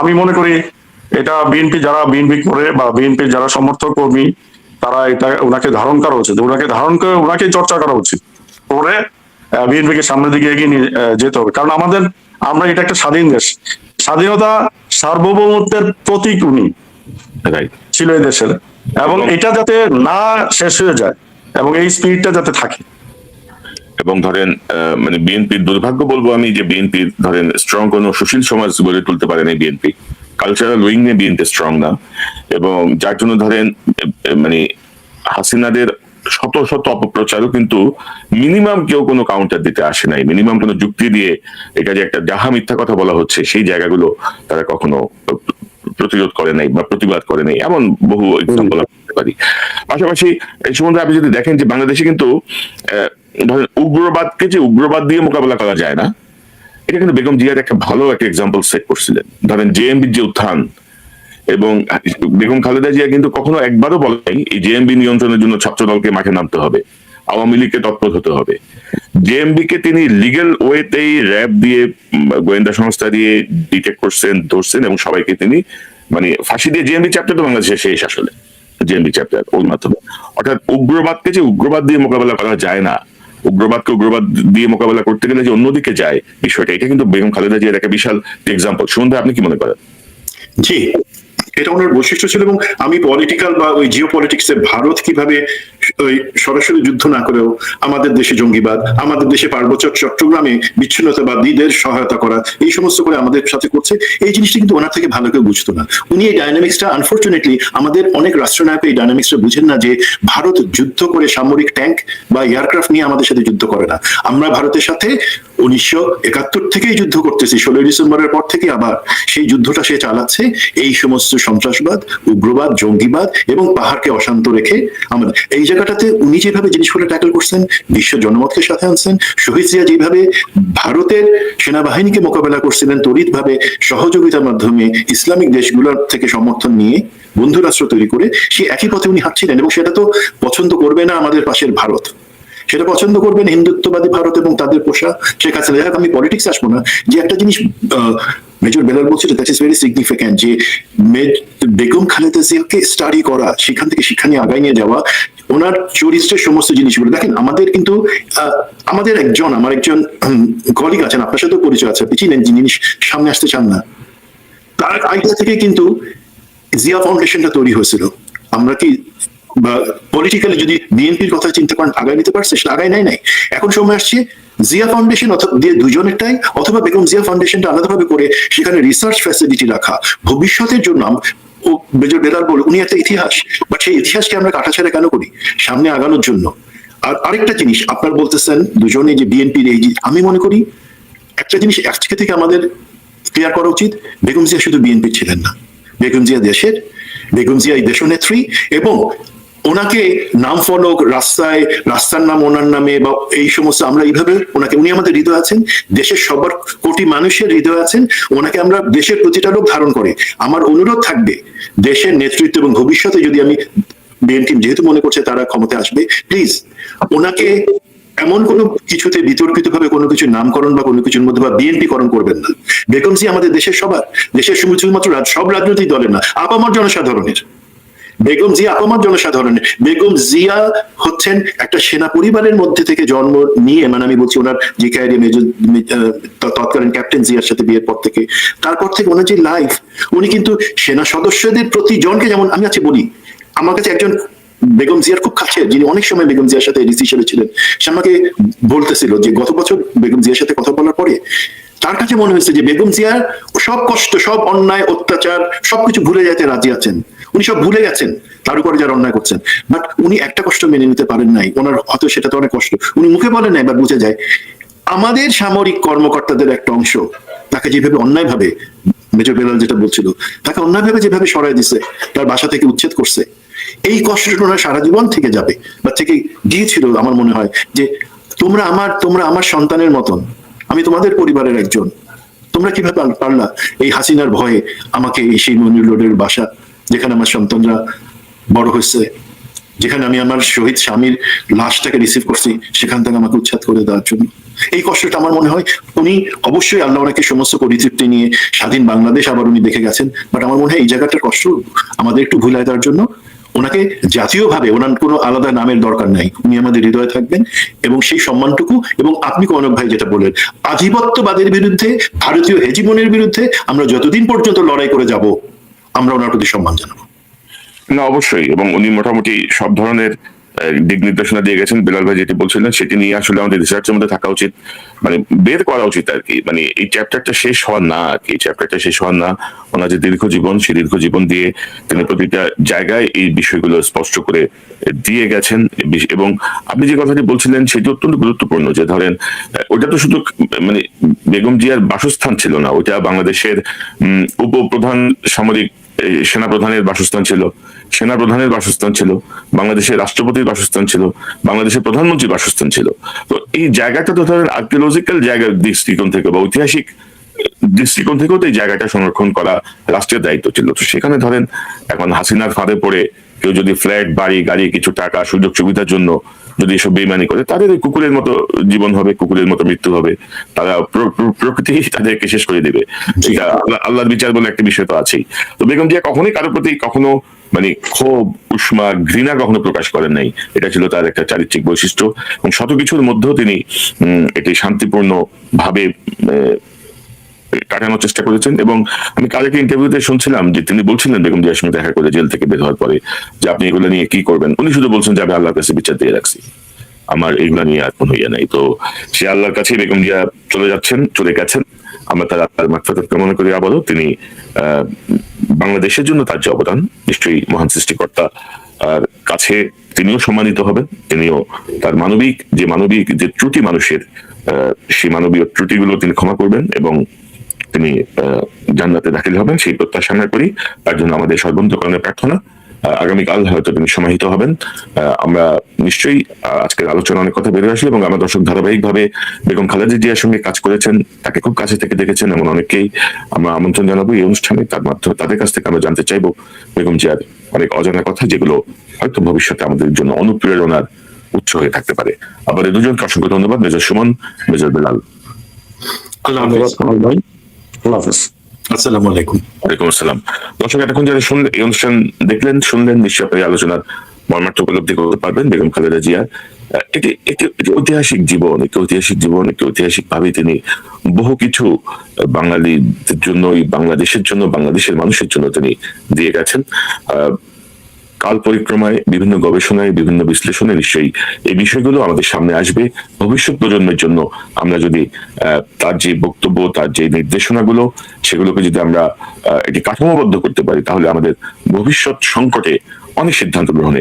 আমি মনে করি এটা যারা বিএনপি করে বা বিএনপির যারা সমর্থক কর্মী, তারা এটা ওনাকে ধারণ করা উচিত, ওনাকে ধারণ করে ওনাকে চর্চা করা উচিত, করে বিএনপিকে সামনের দিকে এগিয়ে নিয়ে যেতে হবে। কারণ আমরা এটা একটা স্বাধীন দেশ, স্বাধীনতা সার্বভৌমত্বের প্রতীক উনি ছিল এই দেশের, এবং এটা যাতে না শেষ হয়ে যায় এবং এই স্পিরিটটা যাতে থাকে। এবং ধরেন মানে বিএনপির দুর্ভাগ্য বলবো আমি যে বিএনপির ধরেন স্ট্রং কোনো সুশীল সমাজ গড়ে তুলতে পারে না বিএনপি, কালচারাল উইং নিয়ে বিএনপি স্ট্রং না, এবং যার জন্য ধরেন মানে হাসিনাদের শত শত অপপ্রচারও কিন্তু মিনিমাম কেউ কোনো কাউন্টার দিতে আসে নাই, মিনিমাম কোনো যুক্তি দিয়ে এটা যে একটা যাহা মিথ্যা কথা বলা হচ্ছে সেই জায়গাগুলো তারা কখনো প্রতিরোধ করে নাই বা প্রতিবাদ করে নাই, এমন বহু এক্সাম্পল করতে পারি। পাশাপাশি এই সম্বন্ধে আপনি যদি দেখেন যে বাংলাদেশে কিন্তু ধরেন উগ্রবাদকে যে উগ্রবাদ দিয়ে মোকাবেলা করা যায় না, এটা কিন্তু বেগম জিয়ার একটা ভালো একটা এক্সাম্পল সেট করছিলেন। ধরেন জেএমবির যে উত্থান, এবং বেগম খালেদা জিয়া কিন্তু কখনো একবারও বলেন এই জেএমবি নিয়ন্ত্রণের জন্য ছাত্র দলকে মাঠে নামতে হবে, আওয়ামী লীগকে তৎপর হতে হবে। জেএমবি কে তিনি লিগ্যাল ওয়েতেই র্যাব দিয়ে গোয়েন্দা সংস্থা দিয়ে ডিটেক্ট করছেন, ধরছেন, এবং সবাইকে তিনি মানে ফাঁসি দিয়ে জেএমবি চ্যাপ্টার তো বাংলাদেশে শেষ আসলে, জেএমবি চ্যাপ্টার ওর মাধ্যমে। অর্থাৎ উগ্রবাদকে যে উগ্রবাদ দিয়ে মোকাবেলা করা যায় না, উগ্রবাদকে উগ্রবাদ দিয়ে মোকাবেলা করতে গেলে যে অন্যদিকে যায় বিষয়টা, এটা কিন্তু বেগম খালেদা জিয়ার একটা বিশাল এক্সাম্পল। সুমন ভাই, আপনি কি মনে করেন? জি, এটা ওনার বৈশিষ্ট্য ছিল। এবং আমি পলিটিক্যাল বা ওই জিও পলিটিক্সে ভারত কিভাবে ওই সরাসরি যুদ্ধ না করেও আমাদের দেশে জঙ্গিবাদ, আমাদের দেশে পার্বত্য চট্টগ্রামে বিচ্ছিন্নতাবাদীদের সহায়তা করা, এই সমস্ত করে আমাদের সাথে করছে, এই জিনিসটা কিন্তু ওনার থেকে ভালো কেউ বুঝতো না। উনি এই ডাইনামিক্সটা আনফর্চুনেটলি আমাদের অনেক রাষ্ট্রনায়ক এই ডাইনামিক্সটা বুঝেন না, যে ভারত যুদ্ধ করে সামরিক ট্যাঙ্ক বা এয়ারক্রাফট নিয়ে আমাদের সাথে যুদ্ধ করে না। আমরা ভারতের সাথে 1971 থেকেই যুদ্ধ করতেছি, 16 ডিসেম্বরের পর থেকে আবার সেই যুদ্ধটা সে চালাচ্ছে এই সমস্ত সন্ত্রাসবাদ, উগ্রবাদ, জঙ্গিবাদ এবং পাহাড়কে অশান্ত রেখে আমাদের এই জায়গাটাতে উনি যেভাবে জিনিসগুলো ট্যাকল করছেন, বিশ্ব জনমতকে সাথে আনছেন, শহীদ জিয়া যেভাবে ভারতের সেনাবাহিনীকে মোকাবেলা করছিলেন তড়িৎভাবে সহযোগিতার মাধ্যমে ইসলামিক দেশগুলোর থেকে সমর্থন নিয়ে বন্ধু রাষ্ট্র তৈরি করে, সেই একই পথে উনি হাঁটছিলেন। এবং সেটা তো পছন্দ করবে না আমাদের পাশের ভারত, সেটা পছন্দ করবেন হিন্দুত্ববাদী ভারত এবং তাদের পোষা শেখ হাসিনা। যাই হোক, আমি পলিটিক্স আসবো না। যে একটা জিনিস মেজর বেলাল বলছিল, দ্যাট ইজ ভেরি সিগনিফিক্যান্ট, যে বেগম খালেদা জিয়াকে স্টাডি করা, সেখান থেকে শিক্ষা নিয়ে আগায় নিয়ে যাওয়া, ওনার চরিত্রের সমস্ত জিনিসগুলো দেখেন। আমাদের কিন্তু আমার একজন কলিগ আছেন, আপনার সাথেও পরিচয় আছে, আপনি চিনেন, জিনিস সামনে আসতে চান না, তার আইডিয়া থেকে কিন্তু জিয়া ফাউন্ডেশনটা তৈরি হয়েছিল। আমরা কি বা পলিটিক্যালি যদি বিএনপির কথা চিন্তা করেন আগায় নিতে পারছে, সেটা আগায় নাই। এখন সময় আসছে জিয়া ফাউন্ডেশন অথবা দিয়ে দুজনেরটাই, অথবা বেগম জিয়া ফাউন্ডেশনটা আলাদাভাবে করে সেখানে রিসার্চ ফ্যাসিলিটি রাখা, ভবিষ্যতের জন্য। ও মেজর বেলাল বলে উনি একটা ইতিহাস, বাট সেই ইতিহাসকে আমরা কাটাছেড়া কেন করি? সামনে আগানোর জন্য। আর আরেকটা জিনিস আপনার বলতেছেন দুজনে যে বিএনপির এই, আমি মনে করি একটা জিনিস আজকে থেকে আমাদের ক্লিয়ার করা উচিত, বেগম জিয়া শুধু বিএনপি ছিলেন না, বেগম জিয়া দেশের, বেগম জিয়া এই দেশনেত্রী। এবং ওনাকে নাম ফলক রাস্তায়, রাস্তার নাম ওনার নামে বা এই সমস্ত, আমরা এইভাবে ওনাকে, উনি আমাদের হৃদয় আছেন, দেশের সবার কোটি মানুষের হৃদয় আছেন, ওনাকে আমরা দেশের প্রতিটা লোক ধারণ করে। আমার অনুরোধ থাকবে দেশের নেতৃত্ব এবং ভবিষ্যতে যদি আমি বিএনপি যেহেতু মনে করছে তারা ক্ষমতায় আসবে, প্লিজ ওনাকে এমন কোনো কিছুতে বিতর্কিত ভাবে কোনো কিছু নামকরণ বা কোনো কিছুর মধ্যে বা বিএনপিকরণ করবেন না। বেগম জিয়া আমাদের দেশের সবার, দেশের শুধুমাত্র সব রাজনৈতিক দলের না, আপামর জনসাধারণের। বেগম জিয়া আপামর জনসাধারণের। বেগম জিয়া হচ্ছেন একটা সেনা পরিবারের মধ্যে থেকে জন্ম নিয়ে, মানে আমি বলছি ওনার যে ক্যারিয়ার, তৎকালীন ক্যাপ্টেন জিয়ার সাথে বিয়ের পর থেকে, তারপর থেকে ওনার যে লাইফ, উনি কিন্তু সেনা সদস্যদের প্রতি জনকে, যেমন আমি আছি বলি, আমার কাছে একজন বেগম জিয়ার খুব কাছে, যিনি অনেক সময় বেগম জিয়ার সাথে এডিসি হিসেবে ছিলেন, সে আমাকে বলতেছিল যে গত বছর বেগম জিয়ার সাথে কথা বলার পরে তার কাছে মনে হয়েছে যে বেগম জিয়া সব কষ্ট, সব অন্যায়, অত্যাচার সবকিছু ভুলে যেতে রাজি আছেন। উনি সব ভুলে গেছেন, তার উপরে যারা অন্যায় করছেন, বাট উনি একটা কষ্ট মেনে নিতে পারেন নাই। ওনার হয়তো সেটা তো অনেক কষ্ট, উনি মুখে বলেন নাই, বাট বুঝে যায় আমাদের সামরিক কর্মকর্তাদের একটা অংশ তাকে যেভাবে অন্যায়ভাবে, মেজর বেলাল যেটা বলছিল, তাকে অন্যায়ভাবে যেভাবে সরাই দিছে, তার বাসা থেকে উচ্ছেদ করছে, এই কষ্টটা ওনার সারা জীবন থেকে যাবে বা থেকে গিয়েছিল। আমার মনে হয় যে তোমরা আমার সন্তানের মতন, আমি তোমাদের পরিবারের একজন, তোমরা কিভাবে পারলা এই হাসিনার ভয়ে আমাকে এই সেই মনির রোডের বাসা, যেখানে আমার সন্তানরা বড় হয়েছে, যেখানে আমি আমার শহীদ স্বামীর লাশটাকে রিসিভ করছি, সেখান থেকে আমাকে উচ্ছেদ করে দেওয়ার জন্য। এই কষ্টটা আমার মনে হয় উনি অবশ্যই, আল্লাহ ওনাকে সমস্ত পরিতৃপ্তি নিয়ে স্বাধীন বাংলাদেশ আবার উনি দেখে গেছেন, বাট আমার মনে হয় এই জায়গাটার কষ্ট আমাদের একটু ভুলাই দেওয়ার জন্য ওনাকে জাতীয়ভাবে, ওনার কোনো আলাদা নামের দরকার নাই, উনি আমাদের হৃদয়ে থাকবেন। এবং সেই সম্মানটুকু, এবং আপনি কনক ভাই যেটা বললেন, আধিপত্যবাদের বিরুদ্ধে, ভারতীয় হেজিমনের বিরুদ্ধে আমরা যতদিন পর্যন্ত লড়াই করে যাব, আমরা ওনার প্রতি সম্মান জানাবো। না, অবশ্যই। এবং উনি মোটামুটি সব ধরনের দিক নির্দেশনা দিয়ে গেছেন। বেলাল ভাই যেটি বলছিলেন সেটি নিয়ে আসলে আমাদের রিসার্চের মধ্যে থাকা উচিত, মানে বের করা উচিত আর কি। মানে এই চ্যাপ্টারটা শেষ হওয়ার না আর কি, এই চ্যাপ্টারটা শেষ হওয়ার না। ওনার যে দীর্ঘ জীবন, সেই দীর্ঘ জীবন দিয়ে তিনি প্রতিটা জায়গায় এই বিষয়গুলো স্পষ্ট করে দিয়ে গেছেন। এবং আপনি যে কথাটি বলছিলেন সেটি অত্যন্ত গুরুত্বপূর্ণ, যে ধরেন ওটা তো শুধু মানে বেগম জিয়ার বাসস্থান ছিল না, ওটা বাংলাদেশের উপপ্রধান সামরিক সেনাপ্রধানের বাসস্থান ছিল, সেনাপ্রধানের বাসস্থান ছিল, বাংলাদেশের রাষ্ট্রপতির বাসস্থান ছিল, বাংলাদেশের প্রধানমন্ত্রীর বাসস্থান ছিল। তো এই জায়গাটা তো ধরেন আর্কিওলজিক্যাল জায়গার দৃষ্টিকোণ থেকে বা ঐতিহাসিক দৃষ্টিকোণ থেকেও তো এই জায়গাটা সংরক্ষণ করা রাষ্ট্রের দায়িত্ব ছিল। তো সেখানে ধরেন এখন হাসিনার ফাঁদে পড়ে কেউ যদি ফ্ল্যাট, বাড়ি, গাড়ি, কিছু টাকা, সুযোগ সুবিধার জন্য যদি এসব বেইমানি করে, তাদের ওই কুকুরের মতো জীবন হবে, কুকুরের মতো মৃত্যু হবে। তারা প্রকৃতি তাদেরকে শেষ করে দিবে। এটা আল্লাহর বিচার বলে একটা বিষয় তো আছেই। তো বেগম জিয়া কখনোই কারোর প্রতি কখনো মানে ক্ষোভ, উষ্মা, ঘৃণা কখনো প্রকাশ করেন নাই। এটা ছিল তার একটা চারিত্রিক বৈশিষ্ট্য, এবং শত কিছুর মধ্যেও তিনি এটি শান্তিপূর্ণ ভাবে কাটানোর চেষ্টা করেছেন। এবং আমি কালকে ইন্টারভিউতে শুনছিলাম যে তিনি বলছিলেন বেগম জিয়ার সঙ্গে দেখা করে জেল থেকে বের হওয়ার পরে যে আপনি এগুলো নিয়ে কি করবেন। উনি শুধু বলছেন যে আমি আল্লাহর কাছে বিচার দিয়ে রাখছি, আমার এগুলা নিয়ে আর কোনো ইয়ে নাই। তো সে আল্লাহর কাছে বেগম জিয়া চলে গেছেন। আমরা তার আত্মার মাগফিরাত কামনা করি। আবারও তিনি বাংলাদেশের জন্য তার যে অবদান, নিশ্চয়ই মহান সৃষ্টিকর্তা আর কাছে তিনিও সম্মানিত হবেন। তিনিও তার মানবিক যে ত্রুটি মানুষের, সেই মানবীয় ত্রুটিগুলো তিনি ক্ষমা করবেন এবং তিনি জান্নাতে দাখিল হবেন, সেই প্রত্যাশা আমরা করি। তার জন্য আমাদের সর্বন্তকরণের প্রার্থনা। আগামীকাল হয়তো তিনি সমাহিত হবেন। আমরা নিশ্চয়ই আজকের আলোচনা অনেক কথা বেরিয়ে আসলো, এবং আমার দর্শক ধারাবাহিকভাবে বেগম খালেদা জিয়ার সঙ্গে কাজ করেছেন, তাকে খুব কাছে থেকে দেখেছেন, এমন অনেককেই আমরা আমন্ত্রণ জানাবো এই অনুষ্ঠানে। তার মাধ্যমে তাদের কাছ থেকে আমরা জানতে চাইবো বেগম জিয়ার অনেক অজানা কথা, যেগুলো হয়তো ভবিষ্যতে আমাদের জন্য অনুপ্রেরণার উৎস হয়ে থাকতে পারে। আবার এই দুজনকে অসংখ্য ধন্যবাদ, মেজর সুমন, মেজর বেলাল। আল্লাহ হাফেজ। ভাই, আল্লাহ হাফেজ। আসসালামু আলাইকুম। ওয়ালাইকুম আসসালাম। দর্শক এতক্ষণ যারা শুনলেন, এই অনুষ্ঠান দেখলেন, শুনলেন, নিশ্চয়ই আপনি আলোচনার মর্মার্থ উপলব্ধি করতে পারবেন। বেগম খালেদা জিয়া একটি ঐতিহাসিক জীবন, একটি ঐতিহাসিক ভাবে তিনি বহু কিছু বাঙালিদের জন্য, বাংলাদেশের জন্য, বাংলাদেশের মানুষের জন্য তিনি দিয়ে গেছেন। কাল পরিক্রমায়, বিভিন্ন গবেষণায়, বিভিন্ন বিশ্লেষণে নিশ্চয়ই এই বিষয়গুলো আমাদের সামনে আসবে। ভবিষ্যৎ প্রজন্মের জন্য আমরা যদি তার যে বক্তব্য, তার যে নির্দেশনাগুলো, সেগুলোকে যদি আমরা এটি কাঠামোবদ্ধ করতে পারি, তাহলে আমাদের ভবিষ্যৎ সংকটে অনেক সিদ্ধান্ত গ্রহণে